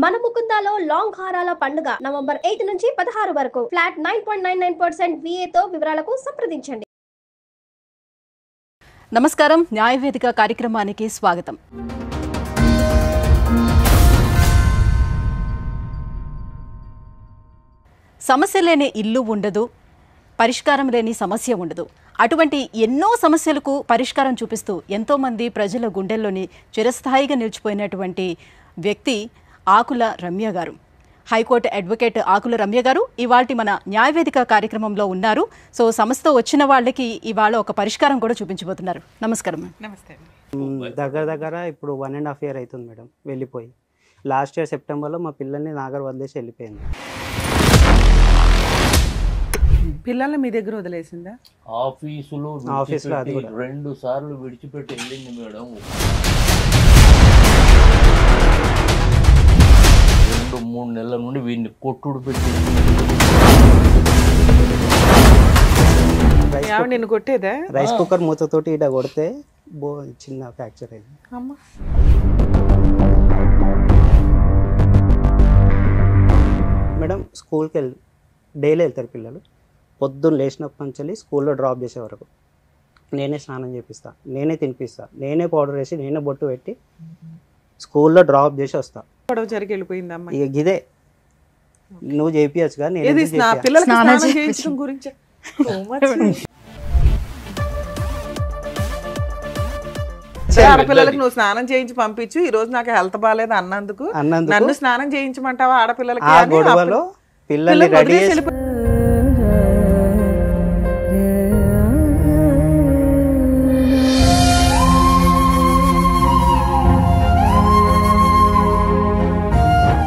మన ముకుందాలో లాంగ్ హారాల పండుగ నవంబర్ 8 నుంచి 16 వరకు ఫ్లాట్ 9.99% VAతో వివరాలకు సంప్రదించండి. నమస్కారం, న్యాయవేదిక కార్యక్రమానికి స్వాగతం. సమస్య లేని ఇల్లు ఉండదు, పరిష్కారం లేని సమస్య ఉండదు. అటువంటి ఎన్నో సమస్యలకు పరిష్కారం చూపిస్తూ ఎంతోమంది ప్రజల గుండెల్లోని చిరస్థాయిగా నిలిచిపోయినటువంటి వ్యక్తి ఆకుల రమ్య గారు. హైకోర్టు అడ్వకేట్ ఆకుల రమ్య గారు ఇవాళ మన న్యాయవేదిక కార్యక్రమంలో ఉన్నారు. సో సమస్యతో వచ్చిన వాళ్ళకి ఇవాళ ఒక పరిష్కారం కూడా చూపించబోతున్నారు. నమస్కారం. నమస్తే. దగ్గర ఇప్పుడు 1.5 year అవుతుంది మేడం వెళ్ళిపోయి. లాస్ట్ ఇయర్ సెప్టెంబర్లో మా పిల్లల్ని నాగర్ వదిలేసి వెళ్ళిపోయింది. పిల్లల్ని మీ దగ్గర వదిలేసిందా? ఆఫీసులో 2 సార్లు విడిచిపెట్టి వెళ్ళింది మేడం. 2-3 నెలల నుండి వీడిని కొట్టుడు పెట్టి. నిన్ను కొట్టేదా? రైస్ కుక్కర్ మూతతోటి ఇట కొడితే చిన్న ఫ్రాక్చర్ అయింది. అమ్మా, మేడం స్కూల్కి డైలీ వెళ్తారు పిల్లలు. పొద్దున్న లేచినప్పటి నుంచి స్కూల్లో డ్రాప్ చేసే వరకు నేనే స్నానం చేపిస్తా, నేనే తినిపిస్తా, నేనే పౌడర్ వేసి నేనే బొట్టు పెట్టి స్కూల్లో డ్రాప్ చేసి వస్తా. గొడవ జరిగి వెళ్ళిపోయింది అమ్మ. ఇక గిదే నువ్వు చేపియచ్చుగా, నేను పిల్లలకి స్నానం చేయించడం గురించి ఆడపిల్లలకి నువ్వు స్నానం చేయించి పంపించు. ఈ రోజు నాకు హెల్త్ బాగాలేదు అన్నందుకు నన్ను స్నానం చేయించమంటావా ఆడపిల్లలకి? ఆ గొడవలో పిల్లల్ని రెడీ చేసి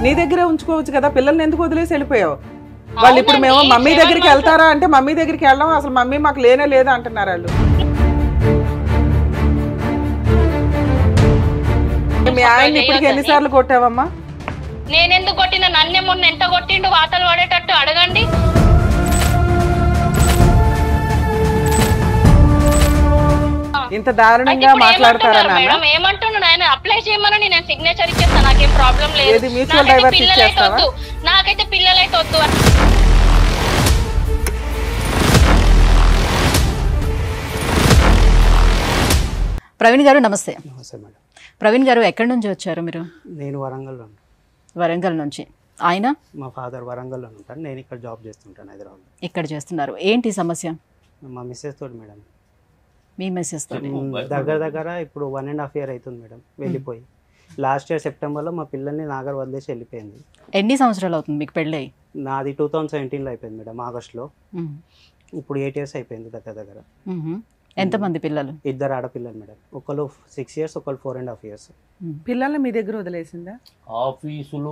నీ దగ్గరే ఉంచుకోవచ్చు కదా, పిల్లల్ని ఎందుకు వదిలేసి వెళ్ళిపోయావు? వాళ్ళు ఇప్పుడు మేము మమ్మీ దగ్గరికి వెళ్తారా అంటే మమ్మీ దగ్గరికి వెళ్ళాం, అసలు మమ్మీ మాకు లేనే లేదా అంటున్నారు వాళ్ళు. మీ ఆయన ఇప్పటికి ఎన్నిసార్లు కొట్టావమ్మా? నేనెందుకు కొట్టిన? నన్నే మొన్న ఎంత కొట్టిండు వాతలు పడేటట్టు అడగండి. ఇంత దారుణంగా మాట్లాడతారా నాన్న? ఏమంటున్నాడు ఆయన? అప్లై చేయమని నేను సిగ్నేచర్ ఇచ్చేస్తాను, నాకేం ప్రాబ్లం లేదు. మ్యూచువల్ డైవర్స్ ఇచ్చేస్తావా? నాకైతే పిల్లలైతే వద్దు. ప్రవీణ్ గారు నమస్తే. నమస్తే మేడం. ప్రవీణ్ గారు ఎక్కడి నుంచి వచ్చారు మీరు? నేను వరంగల్లో. వరంగల్ నుంచి. ఆయన మా ఫాదర్ వరంగల్లో ఉంటాను, నేను ఇక్కడ జాబ్ చేస్తుంటాను హైదరాబాద్. ఇక్కడ చేస్తున్నారు. ఏంటి సమస్య? మా మిస్సెస్ తోటి మేడం. మీ మెసేజ్ తోటి దగ్గర ఇప్పుడు 1.5 year అవుతుంది మేడం వెళ్ళిపోయి. లాస్ట్ ఇయర్ సెప్టెంబర్లో మా పిల్లల్ని నాగర్ వదిలేసి వెళ్ళిపోయింది. ఎన్ని సంవత్సరాలు అవుతుంది మీకు పెళ్ళి? నాది 2017లో అయిపోయింది మేడం, ఆగస్టులో. ఇప్పుడు 8 years అయిపోయింది దగ్గర. ఎంతమంది పిల్లలు? 2 ఆడపిల్లలు మేడం. ఒకళ్ళు 6 years, ఒకళ్ళు 4.5 years. పిల్లల్ని మీ దగ్గర వదిలేసిందా? ఆఫీసులో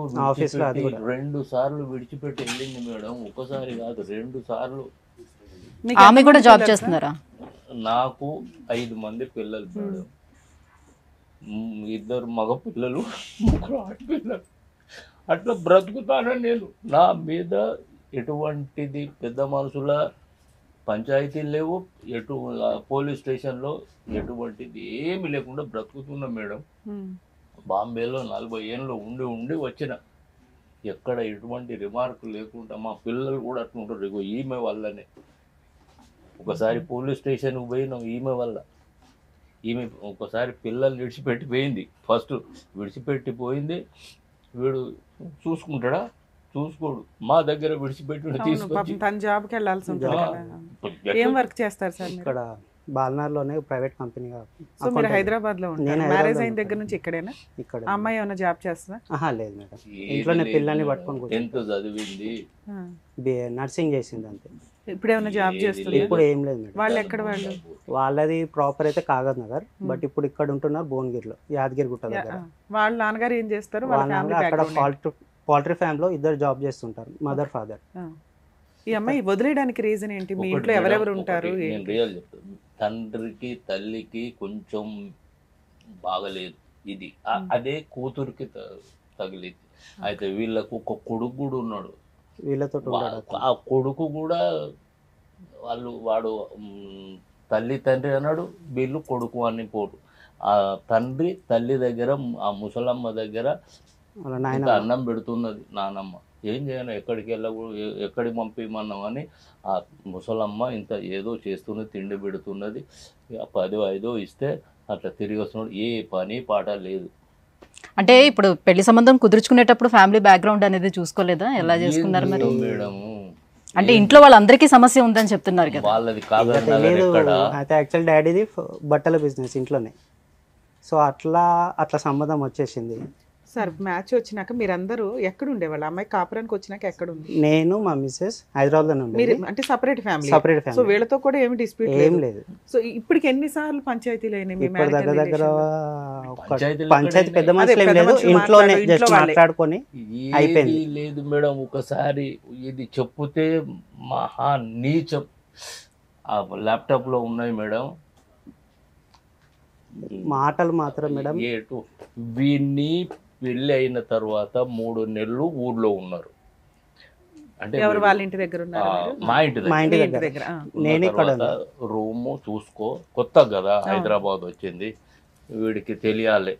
2 సార్లు విడిచిపెట్టి వెళ్ళింది మేడం. ఒకసారి కాదు, 2 సార్లు. ఆమె కూడా జాబ్ చేస్తున్నారా? నాకు 5 మంది పిల్లలు మేడం. 2 మగ పిల్లలు, 3 ఆడపిల్లలు. అట్లా బ్రతుకుతానని నేను. నా మీద ఎటువంటిది పెద్ద మనుషుల పంచాయతీలు లేవు, పోలీస్ స్టేషన్లో ఎటువంటిది ఏమి లేకుండా బ్రతుకుతున్నా మేడం. బాంబేలో 40 ఏళ్ళు ఉండి వచ్చిన. ఎక్కడ ఎటువంటి రిమార్క్ లేకుండా మా పిల్లలు కూడా అట్లుంటారు. ఇగో ఈమె వల్లనే ఒకసారి పోలీస్ స్టేషన్కి పోయినాం, ఈమె వల్ల. ఈమె ఒకసారి పిల్లల్ని విడిచిపెట్టిపోయింది. ఫస్ట్ విడిచిపెట్టిపోయింది. వీడు చూసుకుంటాడా? చూసుకోడు. మా దగ్గర విడిచిపెట్టి తీసుకొచ్చి తన జాబ్కి వెళ్ళాల్సి ఉంటుంది. ఏం వర్క్ చేస్తారు సార్? ఇక్కడ బాల్నార్లోనే ప్రైవేట్ కంపెనీగా. సో మీరు హైదరాబాద్ లో ఉంటారు. మ్యారేజ్ అయిన దగ్గర నుంచి ఇక్కడేనా? ఇక్కడ. అమ్మాయి ఏమైనా జాబ్ చేస్తుందా? లేదు మేడం, ఇంట్లోనే పిల్లల్ని పట్టుకొని. ఎంత చదివింది? నర్సింగ్ చేసింది అంతే. ఇప్పుడు ఏమైనా జాబ్ చేస్తుంది? ఇప్పుడు ఏం లేదు మేడం. వాళ్ళు ఎక్కడ? వాళ్ళది ప్రాపర్ అయితే కాగజ్ నగర్, బట్ ఇప్పుడు ఇక్కడ ఉంటున్నారు భువనగిరిలో, యాదగిరి గుట్ట దగ్గర. వాళ్ళ నాన్నగారు ఏం చేస్తారు? అక్కడ పౌల్ట్రీ ఫామ్ లో 2 జాబ్ చేస్తుంటారు, మదర్ ఫాదర్. ఈ అమ్మాయి వదిలేయడానికి రీజన్ ఏంటి? మీ ఇంట్లో ఎవరెవరు ఉంటారు? నేను రియల్ చెప్తాను. తండ్రికి తల్లికి కొంచెం బాగలేదు ఇది. అదే కూతురికి తగిలింది. అయితే వీళ్ళకు ఒక కొడుకు కూడా ఉన్నాడు. వీళ్ళతో ఆ కొడుకు కూడా వాడు తల్లి తండ్రి అన్నాడు, వీళ్ళు కొడుకు అని పోటు. ఆ తండ్రి తల్లి దగ్గర, ఆ ముసలమ్మ దగ్గర వాళ్ళ ఇంత నాయనమ్మ. అన్నం పెడుతున్నది నానమ్మ, ఏం చేయను, ఎక్కడికి ఎక్కడికి పంపిమన్నాం అని ఆ ముసలమ్మ ఇంత ఏదో చేస్తున్నది, తిండి పెడుతున్నది, 10-5 ఇస్తే అట్లా తిరిగి వస్తున్నాడు, ఏ పని పాట లేదు. అంటే ఇప్పుడు పెళ్లి సంబంధం కుదుర్చుకునేటప్పుడు ఫ్యామిలీ బ్యాక్గ్రౌండ్ అనేది చూసుకోలేదా? ఎలా చేసుకున్నారు మరి? మేడము అంటే ఇంట్లో వాళ్ళందరికీ సమస్య ఉందని చెప్తున్నారు కదా. వాళ్ళది కాగజ్ నగర్ తెలియదు. ఎక్కడ, అయితే యాక్చువల్ డాడీది బట్టల బిజినెస్ ఇంట్లోనే. సో అట్లా సంబంధం వచ్చేసింది. సార్ మ్యాచ్ వచ్చినాక మీరందరూ ఎక్కడ ఉండేవాళ్ళు? అమ్మాయి కాపురానికి వచ్చినాక ఎక్కడ ఉంది? నేను మా మిస్సెస్ హైదరాబాద్లోనే మీరు ఉండేది. అంటే separate family. Separate so family, వీళ్ళతో కూడా ఏమి డిస్ప్యూట్ ఏం లేదు. సో ఇప్పటికి ఎన్నిసార్లు పంచాయతీలు అయినాయి మీ ఇప్పుడు దగ్గర marital దగ్గర relation లో? ఒక పంచాయతీలు పంచాయతీ పెద్ద ఎక్కడైనా? మనుషులు ఏం పెద్ద లేదు, మనుషులు ఇంట్లోనే మాట్లాడు, జస్ట్ ఇంట్లో వాళ్ళే. మాట్లాడుకొని అయిపోయింది. ఏది లేదు మేడం, ఒకసారి ఇది చెప్తే మహా నీచం. ఆ ల్యాప్టాప్లో ఉన్నాయి మేడం మాటలు మాత్రం మేడం. ఏటు వీన్ని పెళ్ళి అయిన తర్వాత 3 నెలలు ఊర్లో ఉన్నారు. అంటే ఎవరు వాళ్ళ ఇంటి దగ్గర ఉన్నారు ఆ, మీరు? మా ఇంటి మా దగ్గర ఇంటి మీ దగ్గర దగ్గర నేను ఇక్కడ రూమ్ చూసుకో, కొత్త కదా హైదరాబాద్ వచ్చింది, వీడికి తెలియాలి,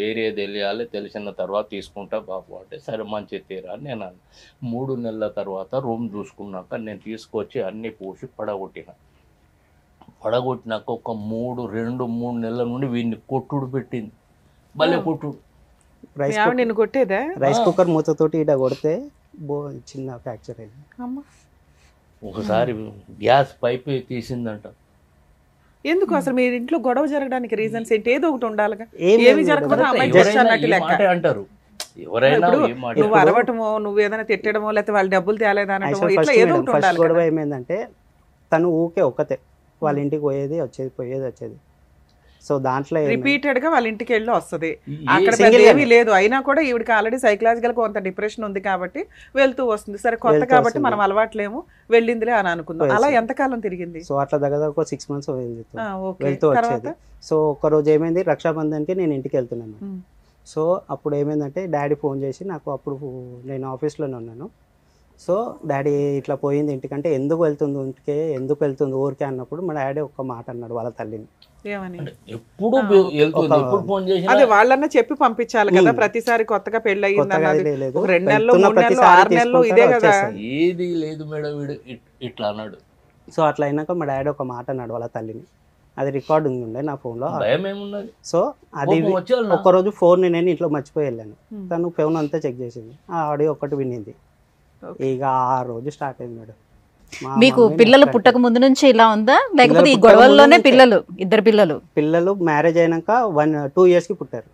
ఏరియా తెలియాలి, తెలిసిన తర్వాత తీసుకుంటా బాబు అంటే సరే మంచి తీరా అని నేను అన్నా. 3 నెలల తర్వాత రూమ్ చూసుకున్నాక నేను తీసుకొచ్చి అన్నీ పూసి పడగొట్టినాక ఒక 2-3 నెలల నుండి వీడిని కొట్టుడు పెట్టింది, భలే కొట్టుడు. రైస్ మీ ఆవిడ నిన్ను కొట్టేదా? రైస్ కుక్కర్ మూతతోటి ఇట కొడితే చిన్న ఫ్రాక్చర్ అయింది. అమ్మ, ఒకసారి గ్యాస్ పైప్ తీసిందంట. ఎందుకు అసలు మీ ఇంట్లో గొడవ జరగడానికి రీజన్స్ ఏంటి? ఏదో ఒకటి ఉండాలిగా. ఏం ఏమి లేదు జరగకపోతే మేడం. అమ్మాయి ఎవరైనా జస్ట్ అన్నట్టు ఈ లెక్క. మాటే అంటారు, ఎవరైనా ఇప్పుడు ఏ మాట నువ్వు అరవటమో, నువ్వు ఏదైనా తిట్టడమో, లేకపోతే వాళ్ళు డబ్బులు తేలేదా అనటమో, యాక్చువల్ ఇట్లా ఫస్ట్ ఏదో ఒకటి ఫస్ట్ ఉండాలి గొడవ కదా. ఏమైందంటే తను ఊకే ఒక్కతే వాళ్ళ ఇంటికి పోయేది వచ్చేది. సో దాంట్లో రిపీటెడ్ గా వాళ్ళ ఇంటికి వెళ్ళి వస్తుంది. ఈ అక్కడ single పెద్ద గానే. ఏమీ లేదు, అయినా కూడా ఈవిడికి ఆల్రెడీ సైకలాజికల్ కొంత డిప్రెషన్ ఉంది కాబట్టి వెళ్తూ వస్తుంది. సరే కొత్త వెళ్తూ కాబట్టి వస్తుంది. మనం అలవాట్లేము, వెళ్ళిందిలే అని అనుకుందాం. అలా పోయేసి. ఎంతకాలం తిరిగింది? సో అట్లా దగ్గర ఒక 6 months ఓకే. వెళ్తూ తర్వాత వచ్చేది. సో ఒక రోజు ఏమైంది, రక్షాబంధన్కి నేను ఇంటికి వెళ్తున్నాను. ఉమ్. సో అప్పుడు ఏమైందంటే డాడీ ఫోన్ చేసి నాకు, అప్పుడు నేను ఆఫీస్లోనే ఉన్నాను. సో డాడీ ఇట్లా పోయింది ఇంటికంటే, ఎందుకు వెళ్తుంది ఊరికే అన్నప్పుడు మా డాడీ ఒక్క మాట అన్నాడు వాళ్ళ తల్లిని. ఏమని? ఎప్పుడు వెళ్తుంది, ఎప్పుడు ఫోన్ చేసినా అదే వాళ్ళన్నా చెప్పి పంపించాలి కదా. ప్రతిసారి కొత్తగా పెళ్లి అయ్యింది కొత్తగా అన్నది లేదు, ఒక 2 నెలలు, వెళ్తున్న 3 నెలలు, ప్రతిసారి 6 నెలలు ఇదే తీసుకుంటారు, కదా. వచ్చేస్తారు. ఏది లేదు మేడం, వీడు ఇట్లా అన్నాడు. సో అట్లా అయినాక మా డాడీ ఒక మాట అన్నాడు వాళ్ళ తల్లిని, అది రికార్డింగ్ ఉండే నా ఫోన్లో. భయం ఏమున్నది, సో అది కోపం వచ్చేయాలనా? ఒక్కరోజు ఫోన్ నేను ఇంట్లో మర్చిపోయి వెళ్ళాను. Hmm. తను ఫోన్ అంతా చెక్ చేసింది, ఆ ఆడియో ఒక్కటి వినింది. Okay. ఇక ఆ రోజు స్టార్ట్ అయింది మేడం. మా మీకు మమ్మీ పిల్లలు నాకు పుట్టక ముందు నుంచి ఇలా ఉందా, లేకపోతే ఈ పుట్టక గొడవల్లోనే ముందు పిల్లలు, ఇద్దరు పిల్లలు? పిల్లలు మ్యారేజ్ అయినాక 2 yearsకి పుట్టారు.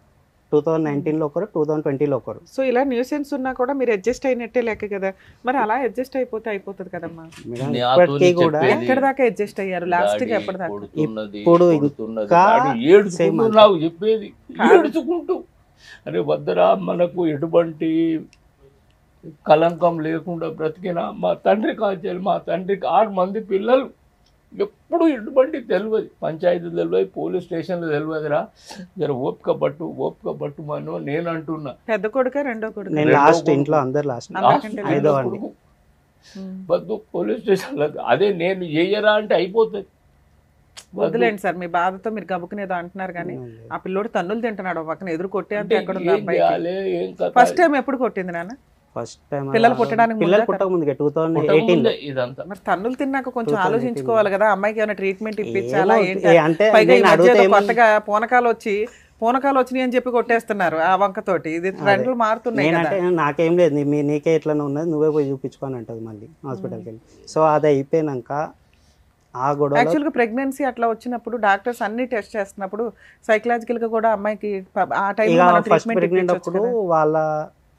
2019లో ఒకరు, 2020లో ఒకరు. సో ఇలా న్యూసెన్స్ ఉన్నా కూడా మీరు అడ్జస్ట్ అయినట్టే లెక్క కదా. మరి అలా అడ్జస్ట్ అయిపోతే అయిపోతుంది కదమ్మా. మేడం నాతోని ఇప్పటికీ కూడా చెప్పేది. ఎక్కడ దాకా అడ్జస్ట్ అయ్యారు లాస్ట్ కి? డాడీ ఎప్పటిదాకా? కొడుతున్నది, ఇప్పుడు కొడుతున్నది. ఇంకా డాడీ ఏడుచుకుంటూ same అంతే. నాకు చెప్పేది, ఏడుచుకుంటూ అరే వద్దరా, మనకు ఎటువంటి కలంకం లేకుండా బ్రతికిన మా తండ్రి కాల్చాలి, మా తండ్రికి 6 మంది పిల్లలు, ఎప్పుడు ఎటువంటి తెలియదు, పంచాయతీ తెలియదు, పోలీస్ స్టేషన్లో తెలియదురా, జర ఓపిక పట్టు మనం నేను అంటున్నా. పెద్ద కొడుక రెండో కొడుక? నేను రెండో లాస్ట్ కొడుకు. ఇంట్లో అందరు లాస్ట్. అందరికంటే లాస్ట్ ఐదో రెండో అండి. కొడుకు. వద్దు పోలీస్ స్టేషన్లో, అదే నేను చేయరా అంటే అయిపోతుంది. వద్దులేండి సార్, మీ బాధతో మీరు గబుకునేదో అంటున్నారు కానీ ఆ పిల్లోడు తన్నులు తింటున్నాడు పక్కన, ఎదురు కొట్టే అంటే ఎక్కడ ఉంది ఏం చేయాలి, ఏం కథ? ఫస్ట్ టైం ఎప్పుడు కొట్టింది నాన్న? ఫస్ట్ టైం పిల్లలు పుట్టడానికి పిల్లలు ముందా? పుట్టక ముందుకే పుట్టకముందే 2018లో. ఇదంతా మరి తన్నులు తిన్నాక కొంచెం 2018 ఆలోచించుకోవాలి కదా, అమ్మాయికి ఏమైనా ట్రీట్మెంట్ ఇప్పించాలా ఏమో, ఏంటి? అంటే పైగా ఈ నేను మధ్య అడిగితే ఏదో ఏమన్నా- కొత్తగా పూనకాలు వచ్చినాయి అని చెప్పి కొట్టేస్తున్నారు ఆ వంకతోటి. ఇది ట్రెండ్లు మారుతున్నాయి కదా. నేనంటే నాకేం లేదు, నీకే ఎట్లనే ఉన్నది, నువ్వే పోయి చూపించుకొని అంటది మళ్ళీ హాస్పిటల్కి వెళ్ళి. సో అది అయిపోయినాక ఆ గొడవ యాక్చువల్గా ప్రెగ్నెన్సీ అట్లా వచ్చినప్పుడు డాక్టర్స్ అన్ని టెస్ట్ చేస్తున్నప్పుడు సైకలాజికల్ గా కూడా అమ్మాయికి ఆ ఇక టైంలో మనం ఫస్ట్ ట్రీట్మెంట్ ప్రెగ్నెంట్ ఇప్పించవచ్చు అప్పుడు కదా. వాళ్ళ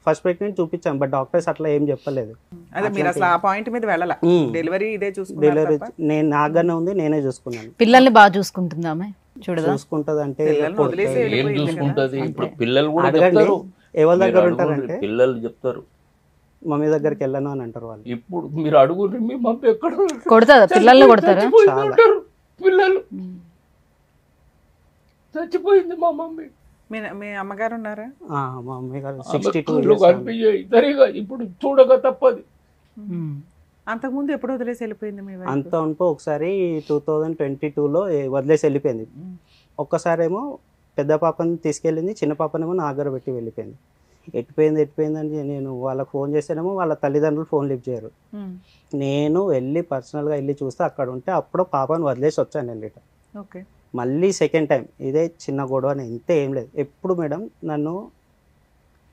ఫస్ట్ ప్రెగ్నెంట్ చూపించాం, బట్ డాక్టర్స్ అట్లా ఏం చెప్పలేదు. అదే మీరు అసలు ఆ పాయింట్ మీద వెళ్ళాల, డెలివరీ ఇదే చూసుకున్నారు డెలివరీ తప్ప. నేను నాగానే ఉంది, నేనే చూసుకున్నాను. పిల్లల్ని బాగా చూసుకుంటుందామే, చూడదా? చూసుకుంటది అంటే పిల్లల్ని వదిలేసి ఏం వెళ్ళిపోయింది కదా. చూసుకుంటది? ఇప్పుడు పిల్లలు కూడా అడగండి, చెప్తారు, ఎవరి మీరు దగ్గర అడుగుండ్రి, ఉంటారంటే పిల్లలు చెప్తారు. మమ్మీ దగ్గరికి వెళ్ళను అని అంటారు వాళ్ళు. ఇప్పుడు మీరు అడుగుండ్రి, మీ మమ్మీ ఎక్కడ కొడతారా? పిల్లల్ని కొడతారా? చచ్చిపోయింది చాలా. అంటారు. పిల్లలు చచ్చిపోయింది మా మమ్మీ, మీ అమ్మగారు ఉన్నారా? మా మమ్మీ గారు ఆమె 62 కళ్ళు years కనిపించాయి సరిగా, ఇప్పుడు చూడక తప్పది. అంతకుముందు ఎప్పుడు వదిలేసి వెళ్ళిపోయింది మీ wife? అంత ఉంటూ ఒకసారి 2022లో వదిలేసి వెళ్ళిపోయింది. ఒక్కసారేమో పెద్ద పాపని తీసుకెళ్ళింది, చిన్న పాపనేమో నా దగ్గర పెట్టి వెళ్ళిపోయింది. ఎట్టిపోయిందని నేను వాళ్ళకి ఫోన్ చేస్తేనేమో వాళ్ళ తల్లిదండ్రులు ఫోన్ లిఫ్ట్ చేయరు. నేను వెళ్ళి పర్సనల్గా వెళ్ళి చూస్తే అక్కడ ఉంటే అప్పుడు పాపని వదిలేసి వచ్చాను నేను రిటర్న్. ఓకే. మళ్ళీ సెకండ్ టైం ఇదే చిన్న గొడవ, ఇంతే ఏం లేదు. ఎప్పుడు మేడం నన్ను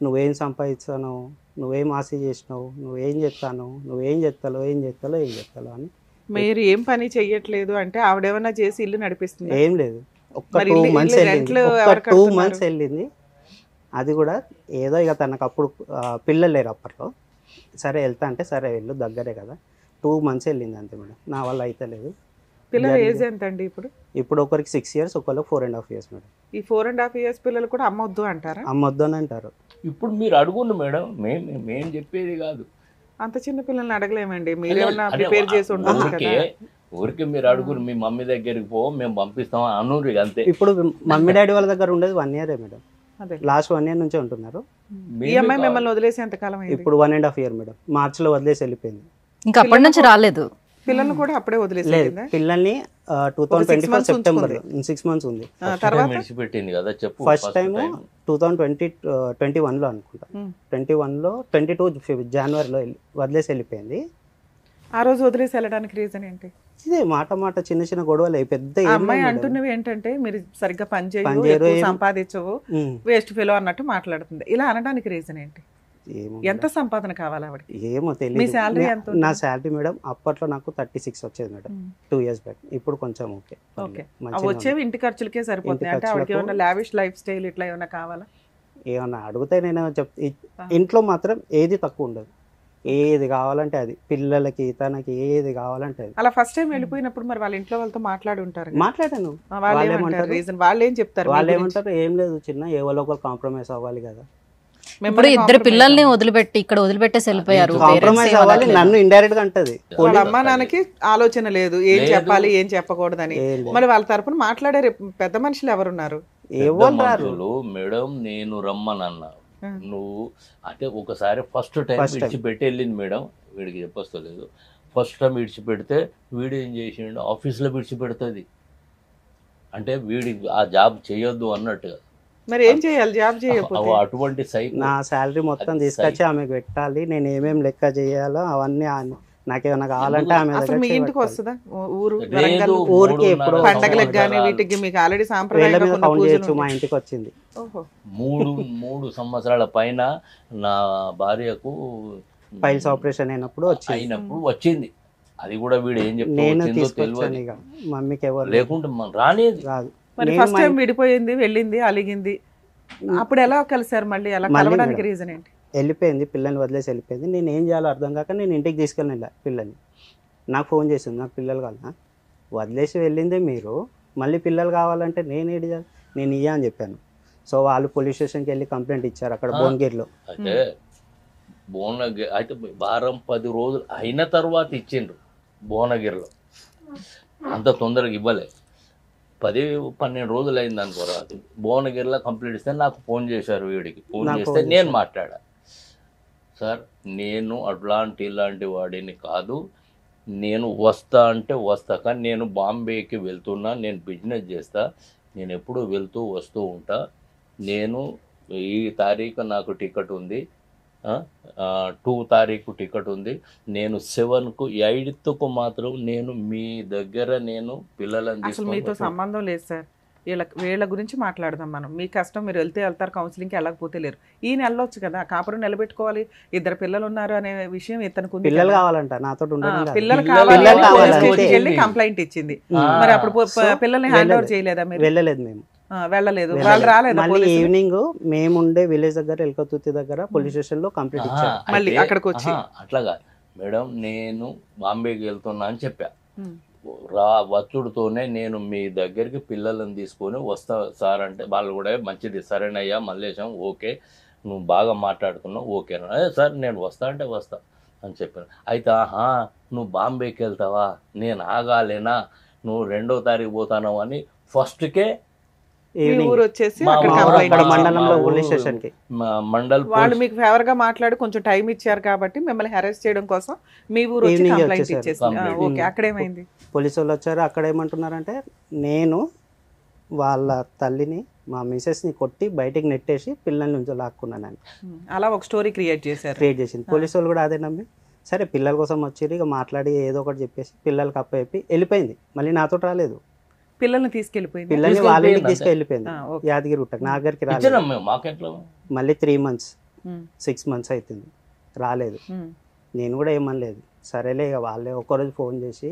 నువ్వేం సంపాదిస్తాను, నువ్వేం ఆశ చేసినావు, నువ్వేం చెప్తాను, నువ్వేం చెప్తాలో అని. మీరు ఏం పని చెయ్యట్లేదు అంటే ఆవిడేమన్నా చేసి ఇల్లు నడిపిస్తుంది? ఏం లేదు. ఒక్క 2 months వెళ్ళింది, ఒక్క 2 months వెళ్ళింది. అది కూడా ఏదో ఇక తనకు అప్పుడు పిల్లలు లేరు అప్పట్లో. సరే వెళ్తా అంటే సరే వెళ్ళు, దగ్గరే కదా. 2 months వెళ్ళింది అంతే మేడం. నా వల్ల అయితే లేదు. పిల్లల ఏజ్ ఎంత అండి ఇప్పుడు? ఇప్పుడు ఒకరికి 6 years, ఒకరికి 4.5 years మేడం. ఈ 4.5 years పిల్లలు కూడా అమ్మొద్దు అంటారా? అమ్మొద్దు అని అంటారు. ఇప్పుడు మీరు అడుగుండు మేడం, మేము చెప్పేది కాదు. అంత చిన్న పిల్లల్ని అడగలేమండి, మీరేమన్నా ప్రిపేర్ చేసి ఉంటుంది కదా. ఊరికే మీరు అడుగురు, మీ మమ్మీ దగ్గరికి పో మేము పంపిస్తాం అనూరు అంతే. ఇప్పుడు మమ్మీ డాడీ వాళ్ళ దగ్గర ఉండేది 1 year మేడం. అదే లాస్ట్ 1 year నుంచే ఉంటున్నారు. ఈ అమ్మాయి మిమ్మల్ని వదిలేసి ఎంతకాలం అయింది? ఇప్పుడు 1.5 year మేడం. మార్చిలో వదిలేసి వెళ్ళిపోయింది. ఇంకా అప్పటి నుంచి రాలేదు. పిల్లల్ని కూడా అప్పుడే వదిలేసి లేదు, పిల్లల్ని 2024 సెప్టెంబర్ 6 months ఉంది. తర్వాత విడిచిపెట్టింది కదా చెప్పు. ఫస్ట్ టైం 2021లో అనుకుంటా. 21లో 22 జనవరిలో వదిలేసి వెళ్ళిపోయింది. ఆ రోజు వదిలేసి వెళ్ళడానికి రీజన్ ఏంటి? ఇదే మాట చిన్న చిన్న గొడవలు, పెద్ద ఆ అమ్మాయి అంటున్నవి ఏంటంటే మీరు సరిగ్గా పని చేయరు, సంపాదించవు, వేస్ట్ ఫెలో అన్నట్టు మాట్లాడుతుంది. ఇలా అనడానికి రీజన్ ఏంటి? ఎంత సంపాదన కావాలి ఆవిడకి? ఏమో మీ తెలియదు. శాలరీ ఎంత? నా శాలరీ మేడం అప్పట్లో నాకు 36 వచ్చేది మేడం 2 years బ్యాక్. ఇప్పుడు కొంచెం ఓకే. వచ్చేవి ఇంటి ఖర్చులకే సరిపోతుంది అంటే ఆవిడకి ఏమన్నా లావిష్ లైఫ్ స్టైల్ ఇట్లా ఏమన్నా కావాలా? ఏమన్నా అడిగితే నేను ఇంట్లో మాత్రం ఏది తక్కువ ఉండదు. ఏది కావాలంటే అది, పిల్లలకి తనకి ఏది కావాలంటే అది. అలా ఫస్ట్ టైం వెళ్ళిపోయినప్పుడు మరి వాళ్ళ ఇంట్లో వాళ్ళతో మాట్లాడి ఉంటారు? మాట్లాడాను. వాళ్ళు ఏమంటారు రీజన్? వాళ్ళు ఏం చెప్తారు? వాళ్ళు ఏమంటారు, ఏం లేదు చిన్న ఎవరో ఒకరు కాంప్రమైజ్ అవ్వాలి కదా. ఇప్పుడు 2 పిల్లల్ని వదిలిపెట్టి ఇక్కడ వదిలిపెట్టేసి వెళ్ళిపోయారు. కాంప్రమైజ్ అవ్వాలి నన్ను ఇండైరెక్ట్ గా అంటది. వాళ్ళ అమ్మా నాన్నకి ఆలోచన లేదు ఏం చెప్పాలి ఏం చెప్పకూడదని. మరి వాళ్ళ తరపున మాట్లాడే పెద్ద మనుషులు ఎవరున్నారు? మేడం నేను రమ్మనన్నా, నువ్వు అంటే ఒకసారి ఫస్ట్ టైం విడిచిపెట్టి వెళ్ళింది మేడం. వీడికి చెప్పొస్తలేదు. ఫస్ట్ టైం విడిచిపెడితే వీడు ఏం చేసిండు, ఆఫీస్లో విడిచిపెడుతుంది అంటే వీడి ఆ జాబ్ చేయొద్దు అన్నట్టుగా. మరి ఏం చేయాలి జాబ్ చేయకపోతే? అటువంటి నా శాలరీ మొత్తం తీసుకొచ్చి ఆమెకు పెట్టాలి, నేను ఏమేమి లెక్క చేయాలో అవన్నీ నాకేమైనా కావాలంటే ఆమె అసలు మీ ఇంటికి వస్తుందా? ఊరికి ఎప్పుడు పండగలకు కానీ వీటికి మీకు ఆల్రెడీ సాంప్రదాయం మా ఇంటికి వచ్చింది. 3 సంవత్సరాల పైన నా భార్యకు ఫైల్స్ ఆపరేషన్ అయినప్పుడు వచ్చింది. అది కూడా వీడు ఏం నేను తీసుకొచ్చాను ఇక మమ్మీకి ఎవరు లేకుంటే రానేది కాదు. మరి ఫస్ట్ టైం విడిపోయింది, వెళ్ళింది, అలిగింది, అప్పుడు ఎలా కలిసారు మళ్ళీ? అలా కలవడానికి రీజన్ ఏంటి? వెళ్ళిపోయింది, పిల్లల్ని వదిలేసి వెళ్ళిపోయింది. నేను ఏం చేయాలో అర్థం కాక నేను ఇంటికి తీసుకెళ్ళిన పిల్లల్ని. నాకు ఫోన్ చేసింది, నాకు పిల్లలు కావాలా, వదిలేసి వెళ్ళిందే మీరు, మళ్ళీ పిల్లలు కావాలంటే నేను ఏది చేయాలి, నేను ఇయ్యా అని చెప్పాను. సో వాళ్ళు పోలీస్ స్టేషన్కి వెళ్ళి కంప్లైంట్ ఇచ్చారు అక్కడ భువనగిరిలో. అయితే భువనగిరి అయితే వారం 10 రోజులు అయిన తర్వాత ఇచ్చిండ్రు భువనగిరిలో. అంత తొందరగా ఇవ్వలే, 10-12 రోజులు అయింది అనుకోరా. అది భువనగిరిలో కంప్లీట్ ఇస్తే నాకు ఫోన్ చేశారు. వీడికి ఫోన్ చేస్తే నేను మాట్లాడా, సార్ నేను ఇలాంటి వాడిని కాదు, నేను వస్తా అంటే వస్తా, కానీ నేను బాంబేకి వెళ్తున్నా, నేను బిజినెస్ చేస్తా, నేను ఎప్పుడు వెళ్తూ వస్తూ ఉంటా, నేను ఈ తారీఖు నాకు టికెట్ ఉంది, 2 తారీఖు టికెట్ ఉంది, నేను 7కు 8కు మాత్రం నేను మీ దగ్గర నేను పిల్లలని అసలు మీతో సంబంధం లేదు సార్. వీళ్ళ గురించి మాట్లాడదాం మనం. మీ కష్టం, మీరు వెళ్తారు కౌన్సిలింగ్కి, వెళ్ళకపోతే లేరు. ఈ వెళ్ళొచ్చు కదా, కాపురం నిలబెట్టుకోవాలి, 2 పిల్లలు ఉన్నారు అనే విషయం ఇతనికి పిల్లలు కావాలంట, నాతో పిల్లలు కావాలి కంప్లైంట్ ఇచ్చింది. మరి అప్పుడు పిల్లల్ని హ్యాండ్ ఓవర్ చేయలేదా మీరు? వెళ్ళలేదు మేము, వెళ్ళలేదు, వాళ్ళు రాలేదు. ఈవినింగ్ మేము ఉండే విలేజ్ దగ్గర ఎల్కతుర్తి దగ్గర పోలీస్ స్టేషన్ లో కంప్లీట్ ఇచ్చారు. మళ్ళీ అక్కడికి వచ్చి అట్లాగా మేడం నేను బాంబేకి వెళ్తున్నా అని చెప్పా. వచ్చుడుతోనే నేను మీ దగ్గరికి పిల్లలను తీసుకొని వస్తా సార్ అంటే వాళ్ళు కూడా మంచిది, సరేనయ్యా మల్లేశం ఓకే, నువ్వు బాగా మాట్లాడుతున్నావు ఓకేనా, సార్ నేను వస్తా అంటే వస్తా అని చెప్పాను. అయితే నువ్వు బాంబేకి వెళ్తావా, నేను ఆగాలేనా, నువ్వు 2వ తారీఖు పోతాను అని ఫస్ట్కే ఊరు వచ్చేసి మండల్ వాళ్ళు మీకు ఫేవర్ గా మాట్లాడి కొంచెం టైం ఇచ్చారు కాబట్టి మిమ్మల్ని హెరాస్ చేయడం కోసం మీ ఊరు వచ్చి కంప్లైంట్ ఇచ్చేసింది. ఓకే, అక్కడేమైంది? పోలీసు వాళ్ళు వచ్చారు. అక్కడ ఏమంటున్నారంటే నేను వాళ్ళ తల్లిని మా మిసెస్ని కొట్టి బయటికి నెట్టేసి పిల్లల్ని నుంచి లాక్కున్నాను అలా ఒక స్టోరీ క్రియేట్ చేశారు. క్రియేట్ చేసింది. పోలీసు వాళ్ళు కూడా అదే నమ్మి సరే పిల్లల కోసం వచ్చి ఇక మాట్లాడి ఏదో ఒకటి చెప్పేసి పిల్లలకి అప్పచెప్పి వెళ్ళిపోయింది. మళ్ళీ నాతో రాలేదు. పిల్లల్ని తీసుకెళ్ళిపోయింది. పిల్లల్ని వాళ్ళ ఇంటికి తీసుకెళ్ళిపోయింది యాదగిరి గుట్టకు. నా దగ్గరికి రాలేదు. మళ్ళీ 3 months 6 months అవుతుంది రాలేదు. నేను కూడా ఏమనలేదు. సరేలే ఇక వాళ్ళే ఒక్కరోజు ఫోన్ చేసి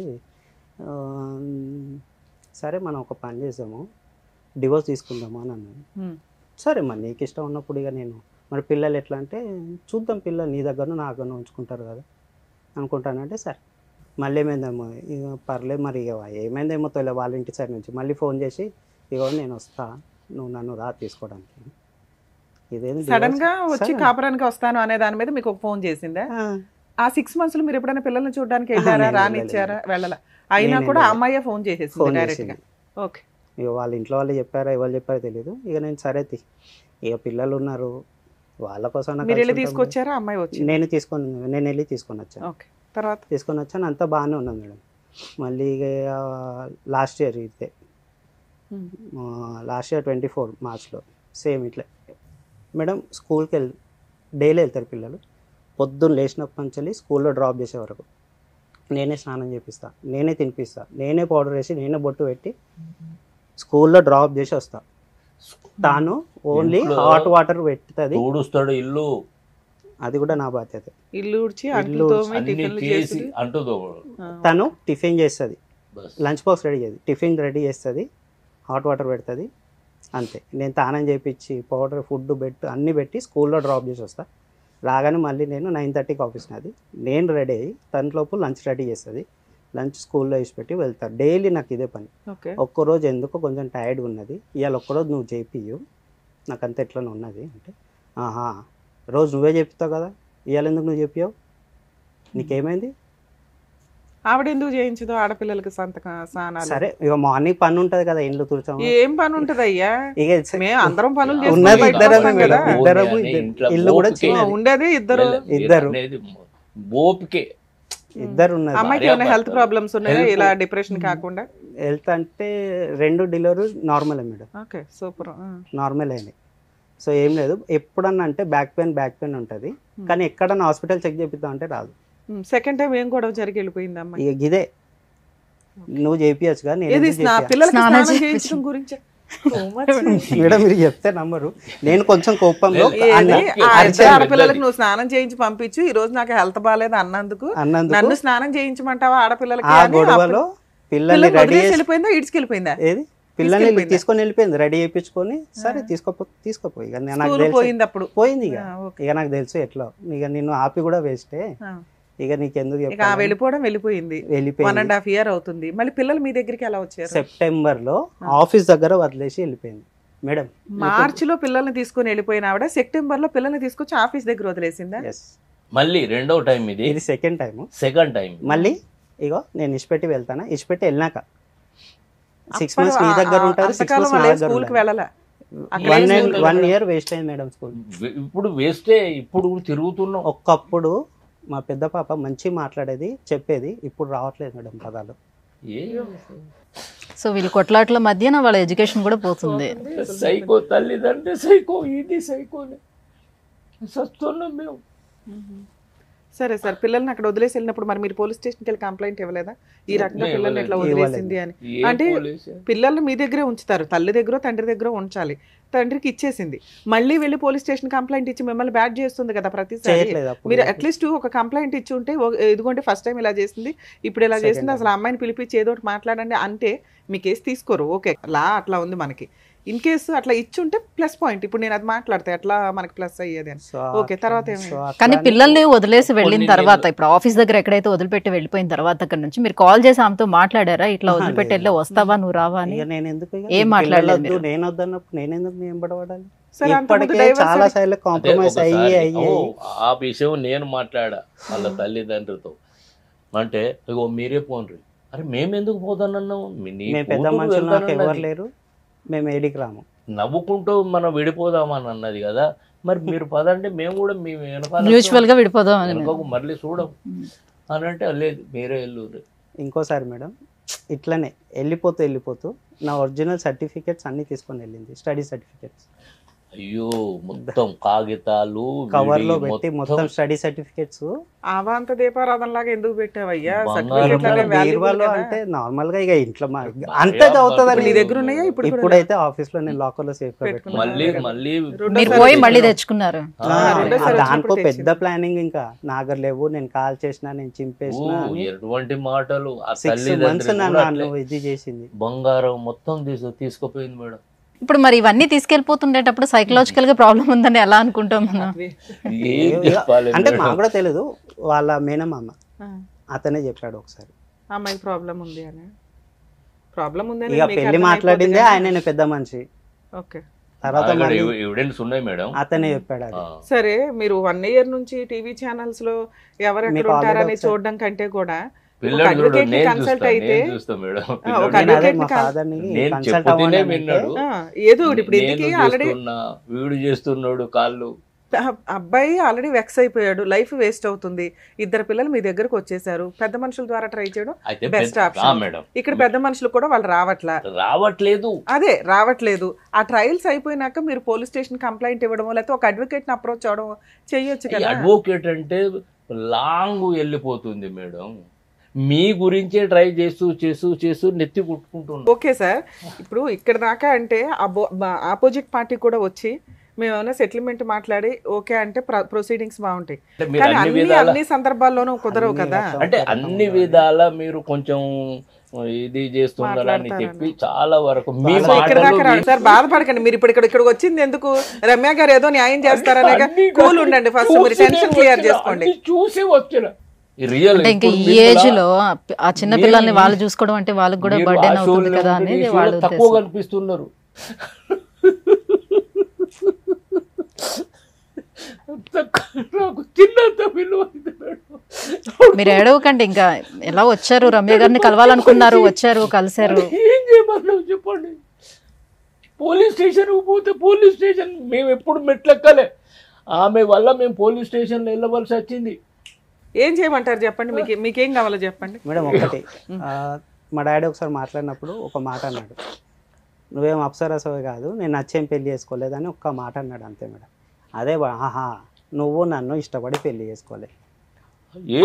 సరే మనం ఒక పని చేసాము డివోర్స్ తీసుకుందాము అని అన్నాను. సరే మరి నీకు ఇష్టం ఉన్నప్పుడు ఇక నేను మరి పిల్లలు ఎట్లా అంటే చూద్దాం పిల్లలు నీ దగ్గర నా దగ్గర ఉంచుకుంటారు కదా అనుకుంటానంటే సరే మళ్ళీ ఏమైందేమో ఇక పర్లేదు మరి ఇక ఏమైందేమో తొలే వాళ్ళ ఇంటి సైడ్ నుంచి మళ్ళీ ఫోన్ చేసి ఇక నేను వస్తా నువ్వు నన్ను రా తీసుకోవడానికి. ఇదేం సడన్ గా వచ్చి కాపురానికి వస్తాను అనే దాని మీద మీకు ఒక ఫోన్ చేసిందా? ఆ 6 months మీరు ఎప్పుడైనా పిల్లల్ని చూడడానికి వెళ్ళారా? రానిచ్చారా? వెళ్ళాలా? అయినా కూడా అమ్మాయి ఫోన్ చేసేసింది డైరెక్ట్ గా. ఓకే. ఇక వాళ్ళ ఇంట్లో వాళ్ళు చెప్పారా ఎవరు చెప్పారో తెలియదు. ఇక నేను సరే ఇక పిల్లలు ఉన్నారు వాళ్ళ కోసం మీరు వెళ్ళి తీసుకొచ్చారా? అమ్మాయి వచ్చి నేను వెళ్ళి తీసుకొని వచ్చాను. ఓకే. తర్వాత తీసుకొని వచ్చాను అంతా బాగానే ఉన్నాను మేడం. మళ్ళీ ఇక లాస్ట్ ఇయర్ ఇదే లాస్ట్ ఇయర్ 24 Marchలో సేమ్ ఇట్లా మేడం స్కూల్కి డైలీ వెళ్తారు పిల్లలు. పొద్దున్న లేచినప్పటి నుంచి స్కూల్లో డ్రాప్ చేసే వరకు నేనే స్నానం చేపిస్తా, నేనే తినిపిస్తా, నేనే పౌడర్ వేసి నేనే బొట్టు పెట్టి స్కూల్లో డ్రాప్ చేసి వస్తా. తాను ఓన్లీ హాట్ వాటర్ పెట్టుతుంది, ఊడుస్తాడు ఇల్లు, అది కూడా నా బాధ్యత. ఇల్లు ఊడ్చి తను టిఫిన్ చేస్తుంది, లంచ్ బాక్స్ రెడీ చేస్తుంది, టిఫిన్ రెడీ చేస్తుంది, హాట్ వాటర్ పెడుతుంది, అంతే. నేను తానం చేయించి పౌడర్ ఫుడ్ అన్నీ పెట్టి స్కూల్లో డ్రాప్ చేసి వస్తా. రాగానే మళ్ళీ నేను 9:30కి ఆఫీస్ నాది. నేను రెడీ అయ్యి తన లోపు లంచ్ రెడీ చేస్తుంది, లంచ్ స్కూల్లో వేసి పెట్టి వెళ్తాను. డైలీ నాకు ఇదే పని. ఒక్కరోజు ఎందుకో కొంచెం టైర్డ్గా ఉన్నది, ఇవాళ ఒక్కరోజు నువ్వు చేపియు, నాకు అంత ఎట్లనే ఉన్నది అంటే రోజు నువ్వే చెప్తావు కదా, ఇవాళ ఎందుకు నువ్వు చెప్పావు, నీకేమైంది? ఆవిడ ఎందుకు చేయించదు ఆడపిల్లలకి స్నానాలు? సరే ఇక మార్నింగ్ పని ఉంటది కదా, ఇంట్లో తుడిచాము. ఏం పని ఉంటది అయ్యా, మేము అందరం పనులు ఉన్నది ఇద్దరు, ఇల్లు కూడా ఉండేది ఇద్దరు ఓపికే. ఇద్దరు ఉన్నారు. అమ్మాయికి ఏమైనా హెల్త్ ప్రాబ్లమ్స్ ఉన్నాయా ఇలా డిప్రెషన్ కాకుండా? హెల్త్ అంటే 2 delivery normal madam. Okay, super. Normal అయినాయి. సో ఏం లేదు. ఎప్పుడన్నా అంటే బ్యాక్ పెయిన్ ఉంటుంది, కానీ ఎక్కడన్నా హాస్పిటల్ చెక్ చేపిద్దాం అంటే రాదు. సెకండ్ టైం ఏం గొడవ జరిగి వెళ్ళిపోయింది అమ్మాయి? ఇదే నువ్వు చేపియచ్చుగా, గురించి మేడం మీరు చెప్తే నమ్మరు. నేను కొంచెం కోపంలో ఆడపిల్లలకి నువ్వు స్నానం చేయించి పంపించు, ఈ రోజు నాకు హెల్త్ బాగాలేదు అన్నందుకు నన్ను స్నానం చేయించమంటావా ఆడపిల్లలకి? ఆ గొడవలో పిల్లల్ని రెడీ వెళ్ళిపోయిందా, ఇడ్చుకెళ్ళిపోయిందా? ఏది పిల్లల్ని తీసుకొని వెళ్ళిపోయింది, రెడీ చేయించుకొని. సరే తీసుకోపో ఇక నాకు పోయింది, అప్పుడు పోయింది. ఇక నాకు తెలుసు ఎట్లా, ఇక నిన్ను ఆపి కూడా వేస్తే ఇక నీకెందుకు వెళ్ళిపోవడం. వెళ్ళిపోయింది 1.5 years అవుతుంది. మళ్ళీ పిల్లలు మీ దగ్గరికి ఎలా వచ్చారు? సెప్టెంబర్లో ఆఫీస్ దగ్గర వదిలేసి వెళ్ళిపోయింది మేడం. మార్చిలో పిల్లల్ని తీసుకొని వెళ్ళిపోయిన ఆవిడ సెప్టెంబర్లో పిల్లల్ని తీసుకొచ్చి ఆఫీస్ దగ్గర వదిలేసిందా? మళ్ళీ రెండో టైం ఇది సెకండ్ టైం. మళ్ళీ ఇగో నేను ఇచ్చిపెట్టి వెళ్తానా, ఇచ్చిపెట్టి వెళ్ళినాక 6 months నీ దగ్గర ఉంటారు, 6 months నా దగ్గర స్కూల్కి వెళ్ళాలా? 1 year వేస్ట్ అయింది మేడం స్కూల్. ఇప్పుడు వేస్టే. ఇప్పుడు తిరుగుతున్నాం. ఒక్కప్పుడు మా పెద్ద పాప మంచి మాట్లాడేది, చెప్పేది, ఇప్పుడు రావట్లేదు మేడం పదాలు. సో వీళ్ళు కొట్లాట్ల మధ్యన వాళ్ళ ఎడ్యుకేషన్ కూడా పోతుంది. సైకో తల్లిదండ్రి సైకో, ఇది సైకోనే సస్తున్నాం మేము. సరే సార్, పిల్లల్ని అక్కడ వదిలేసి వెళ్ళినప్పుడు మరి మీరు పోలీస్ స్టేషన్కి వెళ్ళి కంప్లైంట్ ఇవ్వలేదా ఈ రకంగా పిల్లల్ని ఎట్లా వదిలేసింది అని? అంటే పిల్లల్ని మీ దగ్గరే ఉంచుతారు, తల్లి దగ్గర తండ్రి దగ్గర ఉంచాలి. తండ్రికి ఇచ్చేసింది, మళ్ళీ వెళ్ళి పోలీస్ స్టేషన్ కంప్లైంట్ ఇచ్చి మిమ్మల్ని బ్యాడ్ చేస్తుంది కదా ప్రతిసారి. మీరు అట్లీస్ట్ ఒక కంప్లైంట్ ఇచ్చి ఉంటే, ఇదిగోంటే ఫస్ట్ టైం ఇలా చేసింది, ఇప్పుడు ఇలా చేసింది, అసలు అమ్మాయిని పిలిపించి ఏదో ఒకటి మాట్లాడండి అంటే మీ కేసు తీసుకోరు. ఓకే, లా అట్లా ఉంది మనకి. ఇన్ కేసు అట్లా ఇచ్చుంటే ప్లస్ పాయింట్. ఇప్పుడు నేను అది మాట్లాడితే ఎట్లా మనకి ప్లస్ అయ్యేది అని. ఓకే, తర్వాత కానీ పిల్లల్ని వదిలేసి వెళ్ళిన తర్వాత, ఇప్పుడు ఆఫీస్ దగ్గర ఎక్కడైతే వదిలిపెట్టి వెళ్ళిపోయిన తర్వాత అక్కడ నుంచి మీరు కాల్ చేసి ఆమెతో మాట్లాడారా, ఇట్లా వదిలిపెట్టి వెళ్ళి వస్తావా నువ్వు రావా అని? ఏం మాట్లాడలేదు. నేను వద్దన్నప్పుడు నేనెందుకు నేను పడవాలి? చాలా సార్లు కాంప్రమైజ్ అయ్యి ఆ విషయం నేను మాట్లాడా వాళ్ళ తల్లిదండ్రులతో. అంటే ఇగో మీరే పోన్రి. అరే మేమెందుకు పోతానన్నావు, పెద్ద మనుషులు నాకు ఎవరు లేరు, మేము ఏడికి రాము, నవ్వుకుంటూ మనం విడిపోదామని అన్నది కదా. మరి మీరు పదంటే మేము కూడా మీ మ్యూచువల్ గా విడిపోదాం అని మళ్ళీ చూడం అని అంటే లేదు మీరే వెళ్ళు. ఇంకోసారి మేడం ఇట్లనే వెళ్ళిపోతూ నా ఒరిజినల్ సర్టిఫికేట్స్ అన్నీ తీసుకొని వెళ్ళింది, స్టడీ సర్టిఫికేట్స్ అయ్యో మొత్తం కాగితాలు కవర్లో విడి పెట్టి మొత్తం స్టడీ సర్టిఫికేట్స్. ఆవాంత దీపారాధన లాగా ఎందుకు పెట్టావయ్యా? బంగారం సర్టిఫికేట్ అంటే నార్మల్ గా ఇక ఇంట్లో అంతే అవుతుందని. నీ దగ్గర ఉన్నాయా ఇప్పుడు? ఇప్పుడైతే ఆఫీస్ లో నేను లాకర్ లో సేఫ్ గా పెట్టుకున్నాను. మళ్ళీ మీరు పోయి మళ్ళీ తెచ్చుకున్నారు. దానికో పెద్ద ప్లానింగ్, ఇంకా నాగర్ లేవు, నేను కాల్ చేసిన, నేను చింపేసిన ఎటువంటి మాటలు. ఆ 6 months నన్ను ఇది చేసింది. బంగారం మొత్తం తీసుకుపోయింది మేడం. ఇప్పుడు మరి ఇవన్నీ తీసుకెళ్ళిపోతుండేటప్పుడు సైకలాజికల్ గా ప్రాబ్లం ఉందని ఎలా అనుకుంటాం మనం? ఏం చెప్పాలి అంటే మేడం? మాకు కూడా తెలియదు, వాళ్ళ మేనమామ అతనే చెప్పాడు ఒకసారి అమ్మాయి ప్రాబ్లం ఉంది అని. ప్రాబ్లం ఉందని ఇక మీకు పెళ్లి అర్థమైపోద్ది మాట్లాడిందే కదా? ఆయన పెద్ద మనిషి. ఓకే, తర్వాత నా దగ్గర మళ్ళీ ఎవిడెన్స్ ఉన్నాయి మేడం. అతనే చెప్పాడు అది. సరే. మీరు 1 year నుంచి టీవీ ఛానల్స్ లో ఎవరెక్కడ మీకు already ఉంటారని ఒకసారి- చూడడం కంటే కూడా పిల్లడు చూడు, advocate ని నేను consult చూస్తా, అయితే నేను చూస్తా మేడం. ఒక పిల్లడు నేను అదే advocate మా ని కాదు. ఫాదర్ ని నేను కన్సల్ట్ చెప్పుతూనే అవ్వాలంటే విన్నాడు. ఏదో ఒకటి ఇప్పుడు నేను ఇంటికి ఆల్రెడీ చేస్తున్నా, వీడు చేస్తున్నాడు కాళ్ళు. అబ్బాయి ఆల్రెడీ వెక్స్ అయిపోయాడు, లైఫ్ వేస్ట్ అవుతుంది. 2 పిల్లలు మీ దగ్గరకు వచ్చేసారు, పెద్ద మనుషుల ద్వారా ట్రై చేయడం అయితే బెస్ట్ ఆ ఆప్షన్. మేడం ఇక్కడ పెద్ద మనుషులు కూడా వాళ్ళు రావట్లేదు. అదే రావట్లేదు. ఆ ట్రయల్స్ అయిపోయినాక మీరు పోలీస్ స్టేషన్ కంప్లైంట్ ఇవ్వడమో లేకపోతే ఒక అడ్వకేట్ ని అప్రోచ్ అవడం చేయొచ్చు ఈ కదా. అడ్వకేట్ అంటే లాంగ్ వెళ్ళిపోతుంది మేడం. మీ గురించే ట్రై చేస్తూ నెత్తి కుట్టుకుంటున్నా. ఓకే సార్, ఇప్పుడు ఇక్కడ దాకా అంటే ఆపోజిట్ పార్టీ కూడా వచ్చి మేము ఏమైనా సెటిల్మెంట్ మాట్లాడి ఓకే అంటే ప్రొసీడింగ్స్ బాగుంటాయి. అంటే మీరు కానీ అన్ని విధాల అన్ని సందర్భాల్లోనూ కుదరవు కదా. అంటే అన్ని విధాల మీరు కొంచెం ఇది చేస్తున్నారని చెప్పి చాలా వరకు మీ సో ఇక్కడ దాకా మాటలు రాదు సార్, బాధపడకండి. మీరు ఇప్పుడు ఇక్కడికి వచ్చింది ఎందుకు? రమ్య గారు ఏదో న్యాయం చేస్తారనే కూల్ ఉండండి. ఫస్ట్ మీరు టెన్షన్ క్లియర్ చేసుకోండి. చూసి వచ్చిన రియల్ అంటే ఇంకా ఈ ఏజ్ లో ఆ చిన్న పిల్లల్ని వాళ్ళు చూసుకోవడం అంటే వాళ్ళకి కూడా బర్డెన్ అవుతుంది కదా అనేది వాళ్ళ తక్కువ ఉద్దేశం. కనిపిస్తున్నారు. నాకు చిన్నంత విలువ ఉంది మేడం. మీరు ఏడవకండి, ఇంకా ఎలా వచ్చారు? రమ్య గారిని కలవాలనుకున్నారు, వచ్చారు, కలిశారు. ఏం చేయమన్నావు చెప్పండి? పోలీస్ స్టేషన్కి పోతే పోలీస్ స్టేషన్ మేము ఎప్పుడు మెట్లెక్కలే. ఆమె వల్ల మేము పోలీస్ స్టేషన్లో వెళ్ళవలసి వచ్చింది. ఏం చేయమంటారు చెప్పండి, మీకేం కావాలో చెప్పండి. మేడం ఒకటి, మా డాడీ ఒకసారి మాట్లాడినప్పుడు ఒక మాట అన్నాడు, నువ్వేం అప్సరసవి కాదు, నేను నచ్చేం పెళ్లి చేసుకోలేదని ఒక్క మాట అన్నాడు అంతే మేడం. అదే ఆహా నువ్వు నన్ను ఇష్టపడి పెళ్లి చేసుకోలేదు,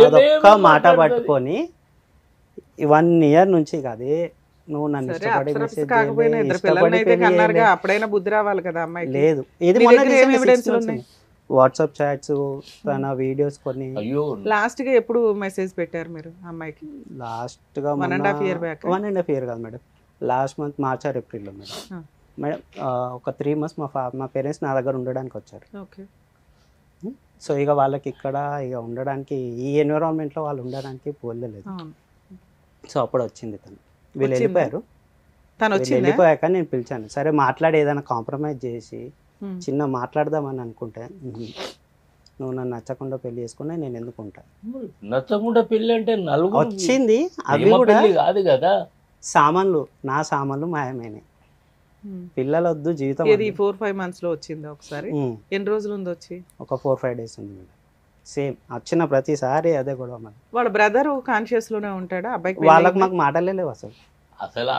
అదొక్క మాట పట్టుకొని 1 year నుంచి కాదే నువ్వు నన్ను సరే, ఇష్టపడి అప్సరస మెసేజ్ కాకపోయినా 2 పిల్లల్ని అయితే కన్నారుగా, అప్పుడైనా బుద్ధి రావాలి కదా అమ్మాయికి. లేదు. ఇది మీ మొన్న దగ్గర ఏం ఎవిడెన్స్లు ఉన్నాయి? వాట్సాప్ చాట్స్, తన వీడియోస్ కొన్ని. అయ్యో లాస్ట్ గా ఎప్పుడు మెసేజ్ పెట్టారు మీరు అమ్మాయికి? లాస్ట్ గా 1.5 year back. 1.5 year కాదు madam, last month March are ఏప్రిల్లో మేడం. మేడం ఒక 3 months మా పేరెంట్స్ నా దగ్గర ఉండడానికి వచ్చారు. ఓకే. సో ఇక వాళ్ళకి ఇక్కడ ఇక ఉండడానికి ఈ ఎన్విరాన్మెంట్లో వాళ్ళు ఉండడానికి పోలేదు. సో అప్పుడు వచ్చింది తను, వీళ్ళు వెళ్ళిపోయారు. తను వీళ్ళు వచ్చిందా? వెళ్ళిపోయాక నేను పిలిచాను, సరే మాట్లాడి ఏదైనా కాంప్రమైజ్ చేసి చిన్న మాట్లాడదామని అనుకుంటే, నువ్వు నన్ను నచ్చకుండా పెళ్లి చేసుకున్నా నేను ఎందుకు ఉంటా. నచ్చకుండా పెళ్లి అంటే నలుగురు వచ్చింది, అవి ప్రేమ కూడా పెళ్లి కాదు కదా. సామాన్లు, నా సామాన్లు మాయమైనాయి. పిల్లలు వద్దు, జీవితం ఇది 4-5 months లో వచ్చింది ఒకసారి. ఎన్ని రోజులు ఉంది వచ్చి? ఒక 4-5 days ఉంది మేడం. సేమ్ వచ్చిన ప్రతిసారి అదే గొడవ మరి. వాళ్ళ బ్రదర్ కాన్షియస్ లోనే ఉంటాడా అబ్బాయికి? వాళ్ళకి మాకు మాటలే లేవు అసలు. అసలు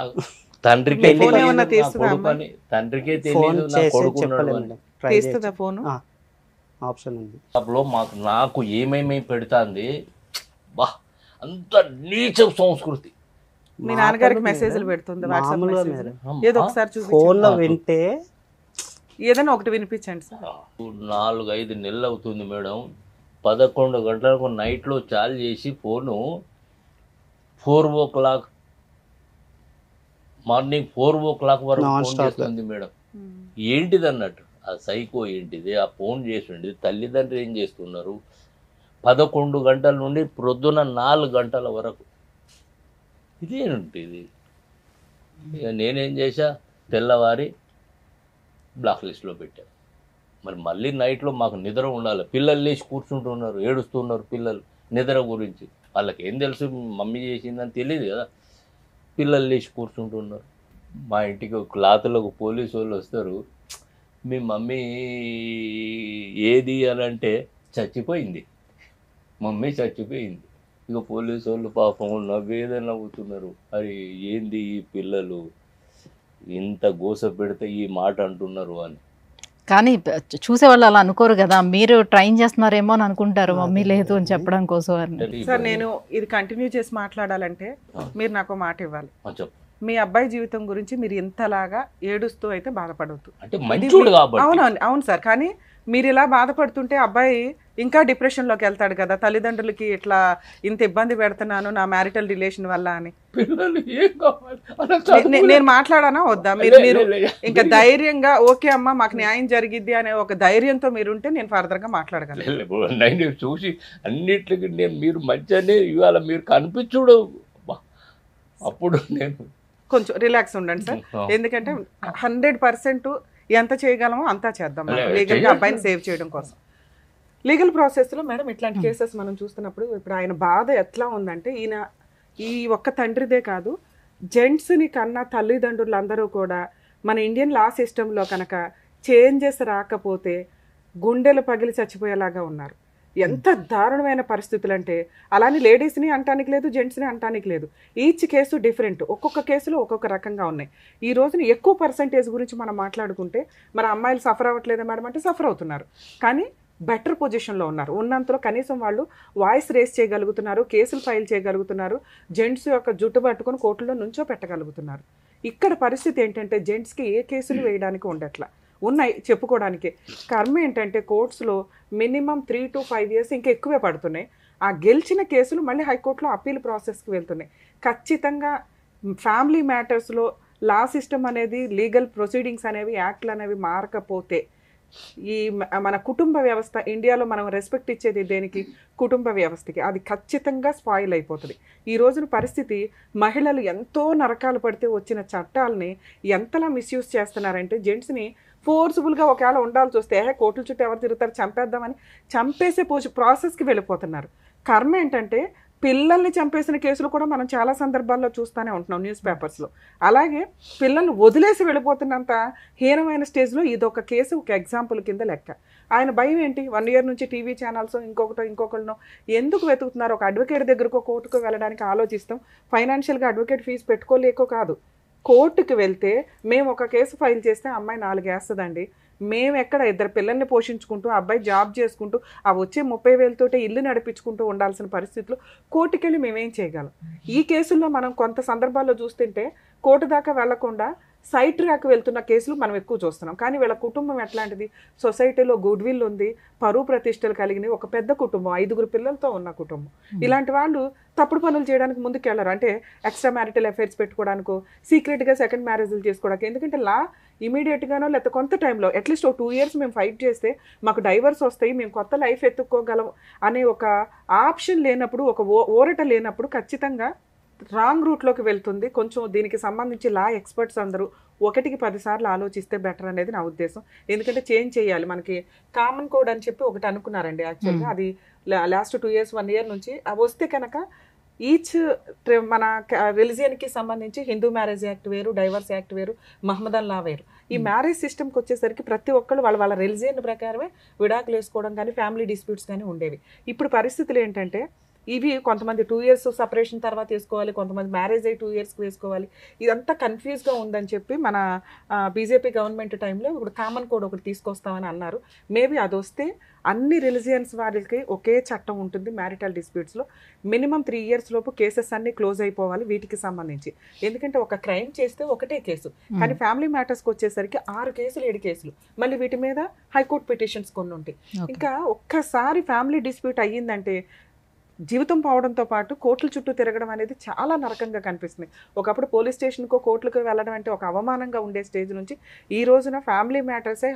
తండ్రికి పెళ్లి ఫోన్ ఏమన్నా తీస్తుందా కొడుకని తండ్రికే ఫోన్ తెలియదు నా చేసి కొడుకున్నాడు చెప్పలేదు అని. మేడం, ట్రై తీస్తుందా ఫోన్? ఆప్షన్ ఉంది. అప్పుడు నాకు ఏమేమి పెడుతుంది బా, అంత నీచ సంస్కృతి. మీ నాన్నగారికి మెసేజ్లు పెడుతుంది వాట్సాప్ మామూలుగా మెసేజ్? మేడం. ఏదో ఒకసారి ఫోన్ లో చూపించండి, వింటే ఏదైనా ఒకటి వినిపించండి సార్. 4-5 నెలలు అవుతుంది మేడం. 11 గంటలకు నైట్లో చాలు చేసి ఫోను 4 o'clock మార్నింగ్ 4 o'clock వరకు Non ఫోన్ stop చేస్తుంది మేడం. ఏంటిది అన్నట్టు ఆ సైకో ఏంటిది, ఆ ఫోన్ చేసింది. తల్లిదండ్రులు ఏం చేస్తున్నారు? 11 గంటల నుండి ప్రొద్దున 4 గంటల వరకు ఇదేంటిది? ఇక నేనేం చేశా, తెల్లవారి బ్లాక్ లిస్ట్లో పెట్టాను. మరి మళ్ళీ నైట్లో మాకు నిద్ర ఉండాలి. పిల్లలు లేచి కూర్చుంటున్నారు, ఏడుస్తున్నారు పిల్లలు నిద్ర గురించి. వాళ్ళకి ఏం తెలుసు మమ్మీ చేసిందని తెలియదు కదా. పిల్లలు లేచి కూర్చుంటున్నారు. మా ఇంటికి క్లాతులకు పోలీసు వాళ్ళు వస్తారు, మీ మమ్మీ ఏది అని అంటే చచ్చిపోయింది, మమ్మీ చచ్చిపోయింది. ఇక పోలీసు వాళ్ళు పాపం నవ్వేదే నవ్వుతున్నారు. అరే ఏంది ఈ పిల్లలు ఇంత గోస పెడితే ఈ మాట అంటున్నారు అని. కానీ చూసే వాళ్ళు అలా అనుకోరు కదా, మీరు ట్రైన్ చేస్తున్నారేమో అని అనుకుంటారు మమ్మీ లేదు అని చెప్పడం కోసం అని. సార్ నేను ఇది కంటిన్యూ చేసి మాట్లాడాలంటే మీరు నాకు మాట ఇవ్వాలి. చెప్పు. మీ అబ్బాయి జీవితం గురించి మీరు ఇంతలాగా ఏడుస్తూ అయితే బాధపడవద్దు. అంటే మంచోడు కాబట్టి. అవునవును, అవును సార్. కానీ మీరు ఇలా బాధపడుతుంటే అబ్బాయి ఇంకా డిప్రెషన్లోకి వెళ్తాడు కదా, తల్లిదండ్రులకి ఇట్లా ఇంత ఇబ్బంది పెడుతున్నాను నా మ్యారిటల్ రిలేషన్ వల్ల అని. పిల్లలు ఏం కావాలి నేను మాట్లాడానా వద్దా? మీరు ఇంకా ధైర్యంగా ఓకే అమ్మా మాకు న్యాయం జరిగిద్ది అనే ఒక ధైర్యంతో మీరుంటే నేను ఫర్దర్గా మాట్లాడగలను. నేను చూసి అన్నిటికి మీరు మంచిగానే ఇవాళ మీరు కనిపించుడు, అప్పుడు నేను కొంచెం రిలాక్స్ ఉండండి సార్. ఎందుకంటే 100% ఎంత చేయగలమో అంతా చేద్దాం లీగల్గా అబ్బాయిని సేవ్ చేయడం కోసం. లీగల్ ప్రాసెస్లో మేడం ఇట్లాంటి కేసెస్ మనం చూస్తున్నప్పుడు ఇప్పుడు ఆయన బాధ ఎట్లా ఉందంటే, ఈయన ఈ ఒక్క తండ్రిదే కాదు, జెంట్స్ని కన్నా తల్లిదండ్రులు అందరూ కూడా మన ఇండియన్ లా సిస్టంలో కనుక చేంజెస్ రాకపోతే గుండెలు పగిలి చచ్చిపోయేలాగా ఉన్నారు. ఎంత దారుణమైన పరిస్థితులు అంటే, అలానే లేడీస్ని అంటానికి లేదు, జెంట్స్ని అంటానికి లేదు. ఈచ్ కేసు డిఫరెంట్, ఒక్కొక్క కేసులో ఒక్కొక్క రకంగా ఉన్నాయి. ఈ రోజున ఎక్కువ పర్సంటేజ్ గురించి మనం మాట్లాడుకుంటే మన అమ్మాయిలు సఫర్ అవ్వట్లేదా మేడం అంటే సఫర్ అవుతున్నారు, కానీ బెటర్ పొజిషన్లో ఉన్నారు. ఉన్నంతలో కనీసం వాళ్ళు వాయిస్ రేస్ చేయగలుగుతున్నారు, కేసులు ఫైల్ చేయగలుగుతున్నారు, జెంట్స్ యొక్క జుట్టు పట్టుకొని కోర్టులో నుంచో పెట్టగలుగుతున్నారు. ఇక్కడ పరిస్థితి ఏంటంటే జెంట్స్కి ఏ కేసులు వేయడానికి ఉండట్లా, ఉన్నాయి చెప్పుకోవడానికి. కర్మ ఏంటంటే కోర్ట్స్లో మినిమం 3 to 5 years ఇంకా ఎక్కువే పడుతున్నాయి. ఆ గెలిచిన కేసులు మళ్ళీ హైకోర్టులో అప్పీల్ ప్రాసెస్కి వెళ్తున్నాయి. ఖచ్చితంగా ఫ్యామిలీ మ్యాటర్స్లో లా సిస్టమ్ అనేది, లీగల్ ప్రొసీడింగ్స్ అనేవి, యాక్ట్లు అనేవి మారకపోతే ఈ మన కుటుంబ వ్యవస్థ ఇండియాలో మనం రెస్పెక్ట్ ఇచ్చేది దేనికి? కుటుంబ వ్యవస్థకి. అది ఖచ్చితంగా స్పాయిల్ అయిపోతుంది. ఈ రోజున పరిస్థితి మహిళలు ఎంతో నరకాలు పడితే వచ్చిన చట్టాలని ఎంతలా మిస్యూజ్ చేస్తున్నారంటే, జెంట్స్ని ఫోర్స్ఫుల్గా ఒకవేళ ఉండాల్సి వస్తే కోర్టుల చుట్టూ ఎవరు తిరుగుతారు, చంపేద్దామని చంపేసే ప్రాసెస్కి వెళ్ళిపోతున్నారు. కర్మ ఏంటంటే పిల్లల్ని చంపేసిన కేసులు కూడా మనం చాలా సందర్భాల్లో చూస్తూనే ఉంటున్నాం న్యూస్ పేపర్స్లో. అలాగే పిల్లల్ని వదిలేసి వెళ్ళిపోతున్నంత హీనమైన స్టేజ్లో ఇదొక కేసు, ఒక ఎగ్జాంపుల్ కింద లెక్క. ఆయన భయం ఏంటి? 1 year నుంచి టీవీ ఛానల్స్ ఇంకొకరినో ఎందుకు వెతుకుతున్నారు? ఒక అడ్వకేట్ దగ్గరకు కోర్టుకు వెళ్ళడానికి ఆలోచిస్తాం. ఫైనాన్షియల్గా అడ్వకేట్ ఫీజు పెట్టుకోలేకో కాదు, కోర్టుకు వెళ్తే మేము ఒక కేసు ఫైల్ చేస్తే అమ్మాయి 4 వేస్తుందండి. మేము ఎక్కడ 2 పిల్లల్ని పోషించుకుంటూ, అబ్బాయి జాబ్ చేసుకుంటూ, ఆ వచ్చే 30,000తోటే ఇల్లు నడిపించుకుంటూ ఉండాల్సిన పరిస్థితుల్లో కోర్టుకెళ్ళి మేమేం చేయగలం? ఈ కేసుల్లో మనం కొంత సందర్భాల్లో చూస్తుంటే కోర్టు దాకా వెళ్లకుండా సైట్ ట్రాక్ వెళ్తున్న కేసులు మనం ఎక్కువ చూస్తున్నాం. కానీ వీళ్ళ కుటుంబం ఎట్లాంటిది? సొసైటీలో గుడ్ విల్ ఉంది, పరువు ప్రతిష్టలు కలిగిన ఒక పెద్ద కుటుంబం, 5 పిల్లలతో ఉన్న కుటుంబం. ఇలాంటి వాళ్ళు తప్పుడు పనులు చేయడానికి ముందుకెళ్ళరు. అంటే ఎక్స్ట్రా మ్యారిటల్ అఫైర్స్ పెట్టుకోవడానికో, సీక్రెట్గా సెకండ్ మ్యారేజ్లు చేసుకోవడానికి. ఎందుకంటే లా ఇమీడియట్గానో లేకపోతే కొంత టైంలో అట్లీస్ట్ 2 years మేము ఫైట్ చేస్తే మాకు డైవర్స్ వస్తాయి, మేము కొత్త లైఫ్ ఎత్తుక్కోగలం అనే ఒక ఆప్షన్ లేనప్పుడు, ఒక ఊరట లేనప్పుడు ఖచ్చితంగా రాంగ్ రూట్లోకి వెళ్తుంది. కొంచెం దీనికి సంబంధించి లా ఎక్స్పర్ట్స్ అందరూ 1కి 10 సార్లు ఆలోచిస్తే బెటర్ అనేది నా ఉద్దేశం. ఎందుకంటే చేంజ్ చేయాలి. మనకి కామన్ కోడ్ అని చెప్పి ఒకటి అనుకున్నారండి యాక్చువల్గా. అది లాస్ట్ 2 years 1 year నుంచి అవి వస్తే కనుక ఈచ్ మన రిలీజియన్కి సంబంధించి హిందూ మ్యారేజ్ యాక్ట్ వేరు, డైవర్స్ యాక్ట్ వేరు, మహమ్మదన్ లా వేరు. ఈ మ్యారేజ్ సిస్టమ్కి వచ్చేసరికి ప్రతి ఒక్కళ్ళు వాళ్ళ రిలీజియన్ ప్రకారమే విడాకులు వేసుకోవడం కానీ, ఫ్యామిలీ డిస్ప్యూట్స్ కానీ ఉండేవి. ఇప్పుడు పరిస్థితులు ఏంటంటే ఇవి కొంతమంది 2 years సపరేషన్ తర్వాత వేసుకోవాలి, కొంతమంది మ్యారేజ్ అయ్యి 2 yearsకి వేసుకోవాలి. ఇదంతా కన్ఫ్యూజ్గా ఉందని చెప్పి మన బీజేపీ గవర్నమెంట్ టైంలో ఇప్పుడు కామన్ కోడ్ ఒకటి తీసుకొస్తామని అన్నారు. మేబీ అది వస్తే అన్ని రిలీజియన్స్ వారికి ఒకే చట్టం ఉంటుంది మ్యారిటల్ డిస్ప్యూట్స్లో. మినిమం 3 years లోపు కేసెస్ అన్నీ క్లోజ్ అయిపోవాలి వీటికి సంబంధించి. ఎందుకంటే ఒక క్రైమ్ చేస్తే ఒకటే కేసు, కానీ ఫ్యామిలీ మ్యాటర్స్కి వచ్చేసరికి 6 కేసులు 7 కేసులు, మళ్ళీ వీటి మీద హైకోర్టు పిటిషన్స్ కొన్ని ఉంటాయి. ఇంకా ఒక్కసారి ఫ్యామిలీ డిస్ప్యూట్ అయ్యిందంటే జీవితం పోవడంతో పాటు కోర్టుల చుట్టూ తిరగడం అనేది చాలా నరకంగా కనిపిస్తుంది. ఒకప్పుడు పోలీస్ స్టేషన్కో కోర్టులకు వెళ్ళడం అంటే ఒక అవమానంగా ఉండే స్టేజ్ నుంచి ఈ రోజున ఫ్యామిలీ మ్యాటర్సే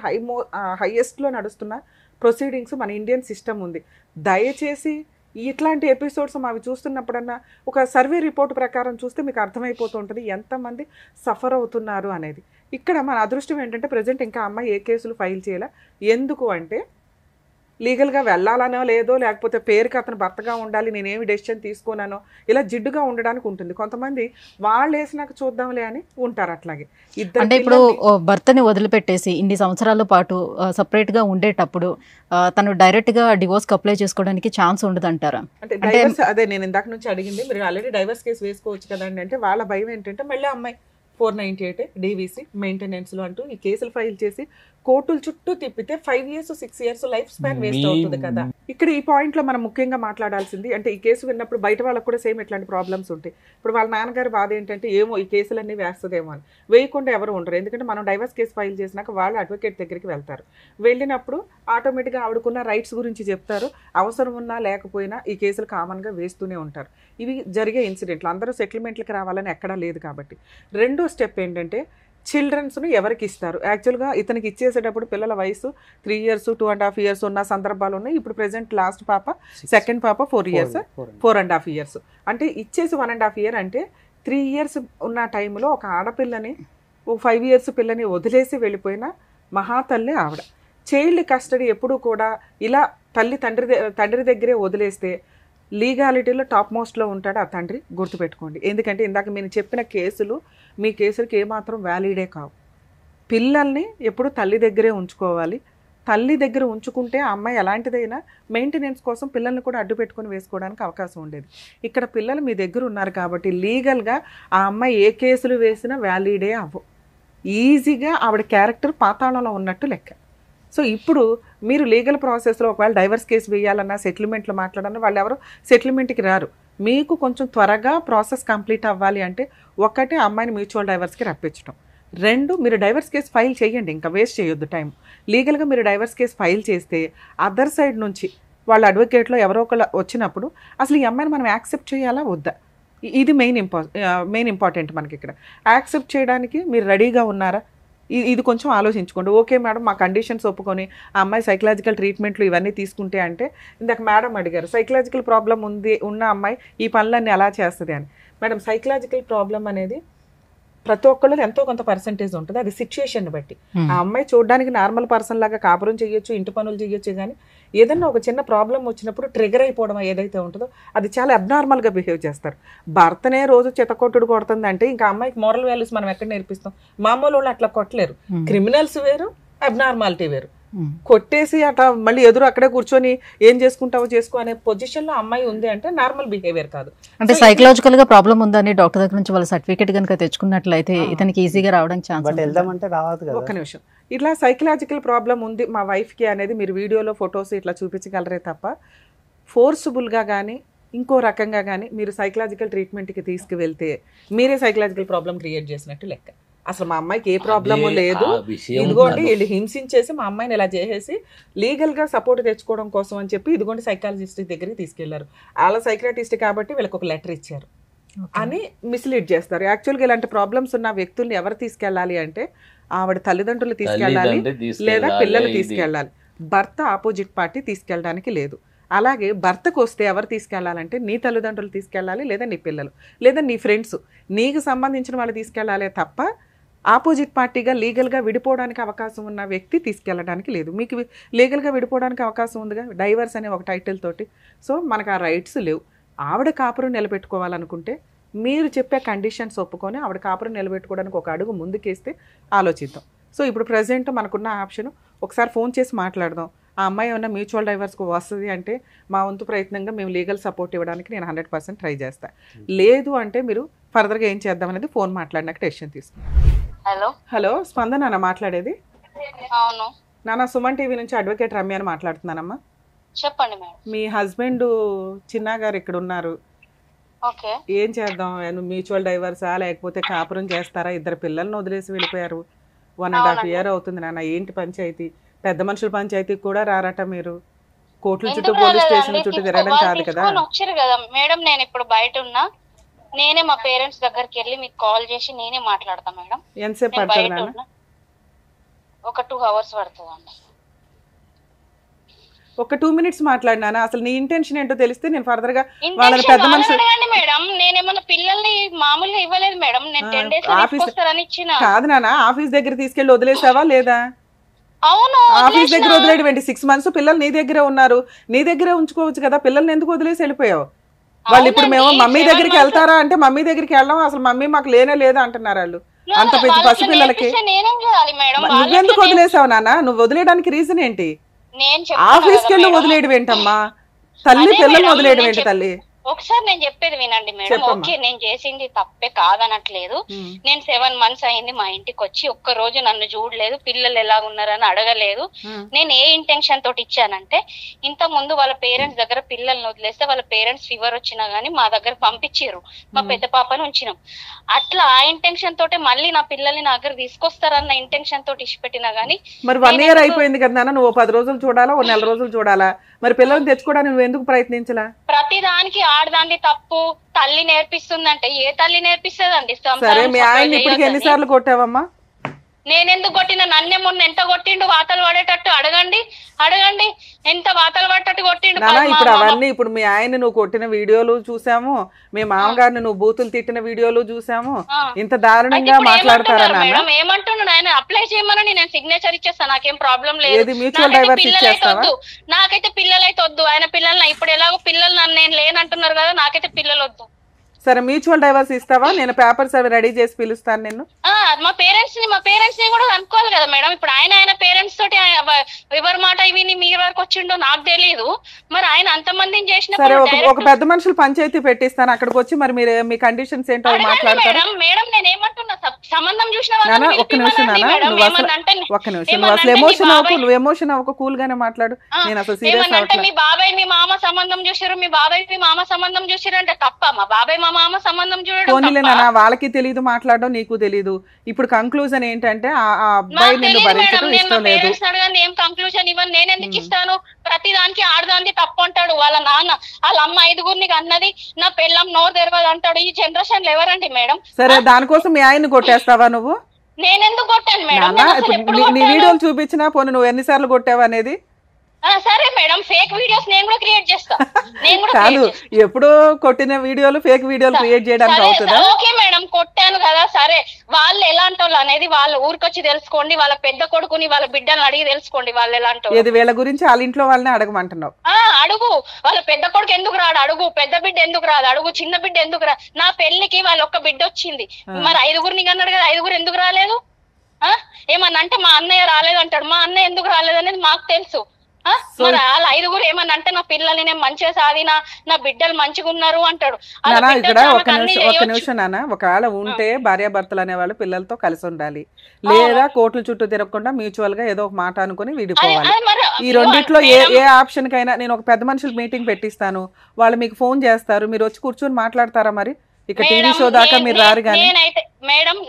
హైయెస్ట్లో నడుస్తున్న ప్రొసీడింగ్స్ మన ఇండియన్ సిస్టమ్ ఉంది. దయచేసి ఇట్లాంటి ఎపిసోడ్స్ అవి చూస్తున్నప్పుడన్నా ఒక సర్వే రిపోర్ట్ ప్రకారం చూస్తే మీకు అర్థమైపోతూ ఉంటుంది ఎంతమంది సఫర్ అవుతున్నారు అనేది. ఇక్కడ మన అదృష్టం ఏంటంటే ప్రజెంట్ ఇంకా అమ్మాయి ఏ కేసులు ఫైల్ చేయాల. ఎందుకు అంటే లీగల్గా వెళ్ళాలనో లేదో, లేకపోతే పేరుకి అతను భర్తగా ఉండాలి, నేనేమి డెసిషన్ తీసుకున్నానో, ఇలా జిడ్డుగా ఉండడానికి ఉంటుంది. కొంతమంది వాళ్ళు వేసినాక చూద్దాంలే అని ఉంటారు. అట్లాగే అంటే ఇప్పుడు భర్తని వదిలిపెట్టేసి ఇన్ని సంవత్సరాల పాటు సపరేట్గా ఉండేటప్పుడు తను డైరెక్ట్గా డివోర్స్కి అప్లై చేసుకోవడానికి ఛాన్స్ ఉండదు అంటారా? అంటే డైవర్స్, అదే నేను ఇందాక నుంచి అడిగింది, మీరు ఆల్రెడీ డైవర్స్ కేసు వేసుకోవచ్చు కదండి అంటే వాళ్ళ భయం ఏంటంటే మళ్ళీ అమ్మాయి 498 డీవీసీ మెయింటెనెన్స్లో అంటూ ఈ కేసులు ఫైల్ చేసి కోర్టుల చుట్టూ తిప్పితే 5 years 6 years life span waste అవుతుంది కదా. ఇక్కడ ఈ పాయింట్లో మనం ముఖ్యంగా మాట్లాడాల్సింది అంటే ఈ కేసు విన్నప్పుడు బయట వాళ్ళకు కూడా సేమ్ ఇట్లాంటి ప్రాబ్లమ్స్ ఉంటాయి. ఇప్పుడు వాళ్ళ నాన్నగారి బాధ ఏంటంటే ఏమో ఈ కేసులన్నీ వేస్తుందేమో అని. వేయకుండా ఎవరు ఉండరు, ఎందుకంటే మనం డైవర్స్ కేసు ఫైల్ చేసినాక వాళ్ళు అడ్వకేట్ దగ్గరికి వెళ్తారు. వెళ్ళినప్పుడు ఆటోమేటిక్గా ఆవిడకున్న రైట్స్ గురించి చెప్తారు. అవసరం ఉన్నా లేకపోయినా ఈ కేసులు కామన్గా వేస్తూనే ఉంటారు. ఇవి జరిగే ఇన్సిడెంట్లు, అందరూ సెటిల్మెంట్లకు రావాలని ఎక్కడా లేదు కాబట్టి. రెండో స్టెప్ ఏంటంటే చిల్డ్రన్స్ను ఎవరికి ఇస్తారు. యాక్చువల్గా ఇతనికి ఇచ్చేసేటప్పుడు పిల్లల వయసు 3 years 2.5 years ఉన్న సందర్భాలు ఉన్నాయి. ఇప్పుడు ప్రెసెంట్ లాస్ట్ పాప, సెకండ్ పాప 4 years 4.5 years. అంటే ఇచ్చేసి 1.5 year అంటే 3 years ఉన్న టైంలో ఒక ఆడపిల్లని 5 years పిల్లని వదిలేసి వెళ్ళిపోయిన మహాతల్లి ఆవిడ. చైల్డ్ కస్టడీ ఎప్పుడూ కూడా ఇలా తండ్రి దగ్గరే వదిలేస్తే లీగాలిటీలో టాప్ మోస్ట్లో ఉంటాడు ఆ తండ్రి, గుర్తుపెట్టుకోండి. ఎందుకంటే ఇందాక మీరు చెప్పిన కేసులు మీ కేసులకి ఏమాత్రం వ్యాలిడే కావు. పిల్లల్ని ఎప్పుడు తల్లి దగ్గరే ఉంచుకోవాలి. తల్లి దగ్గర ఉంచుకుంటే ఆ అమ్మాయి ఎలాంటిదైనా మెయింటెనెన్స్ కోసం పిల్లల్ని కూడా అడ్డు పెట్టుకొని వేసుకోవడానికి అవకాశం ఉండేది. ఇక్కడ పిల్లలు మీ దగ్గర ఉన్నారు కాబట్టి లీగల్గా ఆ అమ్మాయి ఏ కేసులు వేసినా వ్యాలిడే అవ్వవు. ఈజీగా ఆవిడ క్యారెక్టర్ పాతాళంలో ఉన్నట్టు లెక్క. సో ఇప్పుడు మీరు లీగల్ ప్రాసెస్లో ఒకవేళ డైవర్స్ కేసు వేయాలన్నా సెటిల్మెంట్లు మాట్లాడాలన్నా వాళ్ళు ఎవరు సెటిల్మెంట్కి రారు. మీకు కొంచెం త్వరగా ప్రాసెస్ కంప్లీట్ అవ్వాలి అంటే ఒకటి అమ్మాయిని మ్యూచువల్ డైవర్స్కి రప్పించడం, 2 మీరు డైవర్స్ కేసు ఫైల్ చేయండి, ఇంకా వేస్ట్ చేయొద్దు టైం. లీగల్గా మీరు డైవర్స్ కేసు ఫైల్ చేస్తే అదర్ సైడ్ నుంచి వాళ్ళ అడ్వకేట్లో ఎవరో ఒకళ్ళు వచ్చినప్పుడు అసలు ఈ అమ్మాయిని మనం యాక్సెప్ట్ చేయాలా వద్దా, ఇది మెయిన్ ఇంపార్టెంట్ మనకి. ఇక్కడ యాక్సెప్ట్ చేయడానికి మీరు రెడీగా ఉన్నారా, ఇది కొంచెం ఆలోచించుకోండి. ఓకే మేడం మా కండిషన్స్ ఒప్పుకొని ఆ అమ్మాయి సైకలాజికల్ ట్రీట్మెంట్లు ఇవన్నీ తీసుకుంటే అంటే ఇందాక మేడం అడిగారు సైకలాజికల్ ప్రాబ్లం ఉన్న అమ్మాయి ఈ పనులన్నీ ఎలా చేస్తుంది అని. మేడం సైకలాజికల్ ప్రాబ్లం అనేది ప్రతి ఒక్కళ్ళు ఎంతో కొంత పర్సంటేజ్ ఉంటుంది, అది సిచ్యుయేషన్ బట్టి. ఆ అమ్మాయి చూడడానికి నార్మల్ పర్సన్ లాగా కాపురం చేయొచ్చు, ఇంటి పనులు చేయొచ్చు, కానీ ఏదన్నా ఒక చిన్న ప్రాబ్లం వచ్చినప్పుడు ట్రిగర్ అయిపోవడం ఏదైతే ఉంటుందో అది చాలా అబ్నార్మల్గా బిహేవ్ చేస్తారు. భర్తనే రోజు చెత్తకొట్టుడు కొడుతుంది అంటే ఇంకా అమ్మాయికి మోరల్ వాల్యూస్ మనం ఎక్కడ నేర్పిస్తాం? మామూలు వాళ్ళు అట్లా కొట్టలేరు. క్రిమినల్స్ వేరు, అబ్నార్మాలిటీ వేరు. కొట్టేసి అట్లా మళ్ళీ ఎదురు అక్కడే కూర్చొని ఏం చేసుకుంటావో చేసుకో అనే పొజిషన్లో అమ్మాయి ఉంది అంటే నార్మల్ బిహేవియర్ కాదు. అంటే సైకలాజికల్ గా ప్రాబ్లం ఉందని డాక్టర్ దగ్గర నుంచి వాళ్ళ సర్టిఫికేట్ కనుక తెచ్చుకున్నట్లయితే ఇతనికి ఈజీగా రావడానికి ఛాన్స్. వెళ్దామంటే రావద్దు కదా. ఒక్క నిమిషం, ఇట్లా సైకలాజికల్ ప్రాబ్లం ఉంది మా వైఫ్కి అనేది మీరు వీడియోలో ఫొటోస్ ఇట్లా చూపించగలరే తప్ప ఫోర్స్ఫుల్గా కానీ ఇంకో రకంగా కానీ మీరు సైకలాజికల్ ట్రీట్మెంట్కి తీసుకువెళ్తే మీరే సైకలాజికల్ ప్రాబ్లం క్రియేట్ చేసినట్టు లెక్క. అసలు మా అమ్మాయికి ఏ ప్రాబ్లము లేదు, ఇదిగోండి వీళ్ళు హింసించేసి మా అమ్మాయిని ఇలా చేసేసి లీగల్గా సపోర్ట్ తెచ్చుకోవడం కోసం అని చెప్పి ఇదిగోండి సైకాలజిస్ట్ దగ్గరికి తీసుకెళ్లారు. వాళ్ళ సైకియాట్రిస్ట్ కాబట్టి వీళ్ళకి ఒక లెటర్ ఇచ్చారు అని మిస్లీడ్ చేస్తారు. యాక్చువల్గా ఇలాంటి ప్రాబ్లమ్స్ ఉన్న వ్యక్తుల్ని ఎవరు తీసుకెళ్ళాలి అంటే ఆవిడ తల్లిదండ్రులు తీసుకెళ్ళాలి లేదా పిల్లలు తీసుకెళ్ళాలి. భర్త ఆపోజిట్ పార్టీ తీసుకెళ్ళడానికి లేదు. అలాగే భర్తకు వస్తే ఎవరు తీసుకెళ్లాలంటే నీ తల్లిదండ్రులు తీసుకెళ్ళాలి, లేదా నీ పిల్లలు, లేదా నీ ఫ్రెండ్స్, నీకు సంబంధించిన వాళ్ళు తీసుకెళ్ళాలి తప్ప ఆపోజిట్ పార్టీగా లీగల్గా విడిపోవడానికి అవకాశం ఉన్న వ్యక్తి తీసుకెళ్ళడానికి లేదు. మీకు లీగల్గా విడిపోవడానికి అవకాశం ఉందిగా డైవర్స్ అనే ఒక టైటిల్ తోటి. సో మనకు ఆ రైట్స్ లేవు. ఆవిడ కాపురం నిలబెట్టుకోవాలనుకుంటే మీరు చెప్పే కండిషన్స్ ఒప్పుకొని ఆవిడ కాపురం నిలబెట్టుకోవడానికి ఒక అడుగు ముందుకేస్తే ఆలోచిద్దాం. సో ఇప్పుడు ప్రజెంట్ మనకున్న ఆప్షన్ ఒకసారి ఫోన్ చేసి మాట్లాడదాం. ఆ అమ్మాయి ఏమన్నా మ్యూచువల్ డైవర్స్కి వస్తుంది అంటే మా వంతు ప్రయత్నంగా మేము లీగల్ సపోర్ట్ ఇవ్వడానికి నేను 100% ట్రై చేస్తాను. లేదు అంటే మీరు ఫర్దర్గా ఏం చేద్దాం అనేది ఫోన్ మాట్లాడినాక డెసిషన్ తీసుకుంటాం. హలో స్పందన నాన్న మాట్లాడేది? అవును నాన్న సుమన్ టీవీ నుంచి అడ్వకేట్ రమ్య అని మాట్లాడుతున్నానమ్మా. చెప్పండి మేడం. మీ హస్బెండ్ చిన్న గారు ఇక్కడ ఉన్నారు, ఓకే ఏం చేద్దాం? మ్యూచువల్ డైవర్సా లేకపోతే కాపురం చేస్తారా? 2 పిల్లల్ని వదిలేసి వెళ్ళిపోయారు. 1.5 year అవుతుంది నాన్న. ఏంటి పంచాయతీ? పెద్ద మనుషుల పంచాయతీకి కూడా రారట మీరు. కోర్టుల చుట్టూ పోలీస్ స్టేషన్ చుట్టూ తిరగడం కాదు కదా. వచ్చారు కదా మేడం, నేను ఇప్పుడు బయట ఉన్నా, నేనే మా పేరెంట్స్ దగ్గరికి వెళ్ళి మీకు కాల్ చేసి నేనే మాట్లాడతా మేడం. ఎంతసేపు పడుతుంది నాన్న? ఒక 2 hours పడుతుందండి. ఒక 2 minutes మాట్లాడినా. అసలు నీ ఇంటెన్షన్ ఏంటో తెలిస్తే నేను ఫర్దర్ గా వాళ్ళని పెద్ద మనుషులు మేడం. నేనేమన్నా పిల్లల్ని మామూలుగా ఇవ్వలేదు మేడం, నేను 10 days తీసుకొస్తారని ఇచ్చిన. కాదు నాన్న, ఆఫీస్ దగ్గర తీసుకెళ్లి వదిలేసావా లేదా? అవును, ఆఫీస్ దగ్గర వదిలేడు. 6 months పిల్లలు నీ దగ్గరే ఉన్నారు, నీ దగ్గరే ఉంచుకోవచ్చు కదా. పిల్లల్ని ఎందుకు వదిలేసి వెళ్ళిపోయావు? వాళ్ళు ఇప్పుడు మేము మమ్మీ దగ్గరికి వెళ్తారా అంటే మమ్మీ దగ్గరికి వెళ్ళాం, అసలు మమ్మీ మాకు లేనే లేదా అంటున్నారు వాళ్ళు. అంత పెద్ద పసిపిల్లలకి నువ్వెందుకు వదిలేసావు నాన్న? నువ్వు వదిలేయడానికి రీజన్ ఏంటి? ఆఫీస్కి వెళ్ళి వదిలేయడం ఏంటమ్మా? తల్లి పిల్లల్ని వదిలేయడం ఏంటి తల్లి? ఒకసారి నేను చెప్పేది వినండి మేడం. చెప్పమ్మా. ఓకే, నేను చేసింది తప్పే కాదనట్లేదు. నేను 7 months అయింది మా ఇంటికి వచ్చి, ఒక్క రోజు నన్ను చూడలేదు, పిల్లలు ఎలా ఉన్నారని అడగలేదు. నేను ఏ ఇంటెన్షన్ తోటి ఇచ్చానంటే, ఇంత ముందు వాళ్ళ పేరెంట్స్ దగ్గర పిల్లల్ని వదిలేస్తే వాళ్ళ పేరెంట్స్ ఫీవర్ వచ్చినా గానీ మా దగ్గర పంపించారు, మా పెద్ద పాపను ఉంచినాం. అట్లా ఆ ఇంటెన్షన్ తోటే మళ్ళీ నా పిల్లల్ని నా దగ్గర తీసుకొస్తారన్న ఇంటెన్షన్ తోటి ఇచ్చిపెట్టినా గానీ. మరి 1 year అయిపోయింది కదా నాన్న, నువ్వు 10 రోజులు చూడాలా, 1 నెల రోజులు చూడాలా? మరి పిల్లల్ని తెచ్చుకోవడానికి నువ్వు ఎందుకు ప్రయత్నించలా? ప్రతి దానికి ఆడదాన్ని తప్పు తల్లి నేర్పిస్తుందంటే ఏ తల్లి నేర్పిస్తుందండి? సరే, మీ ఆయన ఇప్పటికి ఎన్నిసార్లు కొట్టావమ్మా? నేనెందుకు కొట్టిన? నన్నే మొన్న ఎంత కొట్టిండు వాతలు పడేటట్టు? అడగండి ఎంత వాతలు పడేటట్టు కొట్టిండు. నానా ఇప్పుడు అవన్నీ, ఇప్పుడు మీ ఆయన నువ్వు కొట్టిన వీడియోలు చూసాము, మీ మామగారిని నువ్వు బూతులు తిట్టిన వీడియోలు చూసాము. ఇంత దారుణంగా మాట్లాడతారా నాన్న? ఏమంటున్నాడు ఆయన? అప్లై చేయమని నేను సిగ్నేచర్ ఇచ్చేస్తాను, నాకేం ప్రాబ్లం లేదు. ఏది మ్యూచువల్ డైవర్స్ ఇచ్చేస్తావా? నాకైతే పిల్లలైతే వద్దు. ఆయన పిల్లల్ని ఇప్పుడు ఎలాగో పిల్లలు నన్ను నేను లేనంటున్నారు కదా, నాకైతే పిల్లలు వద్దు. సరే, మ్యూచువల్ డైవర్స్ ఇస్తావా? నేను పేపర్స్ అవి రెడీ చేసి పిలుస్తాను నిన్ను. మా పేరెంట్స్ ని కూడా అనుకోవాలి కదా మేడం. ఇప్పుడు ఆయన పేరెంట్స్ తోటి ఎవరి మాట విని మీ వరకు వచ్చిండో నాకు తెలియదు. మరి ఆయన అంతమందిని చేసిన సరే, ఒక పెద్ద మనుషులు పంచాయతీ పెట్టిస్తాను, అక్కడికి వచ్చి మరి మీరు మీ కండిషన్స్ ఏంటో మాట్లాడతారు. మేడం నేను ఏమంటున్నా, సంబంధం చూసిన ఒక్క నిమిషం నాన్న, ఒక్క నిమిషం, నువ్వు అసలు ఎమోషన్ అవ్వకు, నువ్వు ఎమోషన్ అవ్వకు, కూల్ గానే మాట్లాడు. నేను అసలు సీరియస్ ఏమన్నంటే మీ బాబాయ్ మీ మామ సంబంధం చూసారు, మీ బాబాయ్ మీ మామ సంబంధం చూసారు అంటే తప్ప? మా బాబాయ్ మా మామ సంబంధం చూడడం వాళ్ళకి తెలియదు, మాట్లాడడం నీకు తెలీదు. ఇప్పుడు కంక్లూజన్ ఏంటంటే ఆ అబ్బాయి నిన్ను భరించడం ఇష్టం లేదు. ఏం కంక్లూజన్ ఇవ్వను, నేను ఎందుకు ఇస్తాను? ప్రతి దానికి ఆడదానికి తప్పు అంటాడు వాళ్ళ నాన్న. వాళ్ళ అమ్మ 5గురిని అన్నది, నా పెళ్ళం నోరు తెరవదు అంటాడు. ఈ జనరేషన్ లో ఎవరండి మేడం? సరే, దానికోసం మీ ఆయన్ని కొట్టేస్తావా నువ్వు? నేనెందుకు కొట్టాను మేడం? నీ వీడియోలు చూపించినా పోనీ నువ్వు ఎన్నిసార్లు కొట్టావు అనేది? సరే మేడం, ఫేక్ వీడియోస్ నేను కూడా క్రియేట్ చేస్తా. కాదు, ఎప్పుడో కొట్టిన వీడియోలు ఫేక్ వీడియోలు క్రియేట్ చేయడానికి అవుతుందా? ఓకే మేడం, కొట్టాను కదా. సరే, వాళ్ళు ఎలాంటి వాళ్ళు అనేది వాళ్ళ ఊరికొచ్చి తెలుసుకోండి. వాళ్ళ పెద్ద కొడుకుని వాళ్ళ బిడ్డని అడిగి తెలుసుకోండి వాళ్ళు ఎలాంటి. ఇది వీళ్ళ గురించి వాళ్ళ ఇంట్లో వాళ్ళని అడగమంటున్నావు? అడుగు. వాళ్ళ పెద్ద కొడుకు ఎందుకు రాడు అడుగు, పెద్ద బిడ్డ ఎందుకు రాదు అడుగు, చిన్న బిడ్డ ఎందుకు రా. నా పెళ్లికి వాళ్ళ ఒక్క బిడ్డ వచ్చింది, మరి 5గురిని అన్నాడు కదా, 5గురు ఎందుకు రాలేదు? ఏమన్నా అంటే మా అన్నయ్య రాలేదు అంటాడు. మా అన్నయ్య ఎందుకు రాలేదు అనేది మాకు తెలుసు. మరి వాళ్ళ 5గురు ఏమన్నా అంటే నా పిల్లల్ని నేను మంచిగా సాధినా, నా బిడ్డలు మంచిగా ఉన్నారు అంటాడు. ఇక్కడ ఒక నిమిషం నాన్న, ఒకవేళ ఉంటే భార్యాభర్తలు అనేవాళ్ళు పిల్లలతో కలిసి ఉండాలి, లేదా కోర్టుల చుట్టూ తిరగకుండా మ్యూచువల్ గా ఏదో ఒక మాట అనుకుని విడిపోవాలి. ఈ రెండిట్లో ఏ ఆప్షన్ కైనా నేను ఒక పెద్ద మనుషులు మీటింగ్ పెట్టిస్తాను, వాళ్ళు మీకు ఫోన్ చేస్తారు, మీరు వచ్చి కూర్చొని మాట్లాడతారా? మరి ఇక టీవీ షో దాకా మీరు రారు. కానీ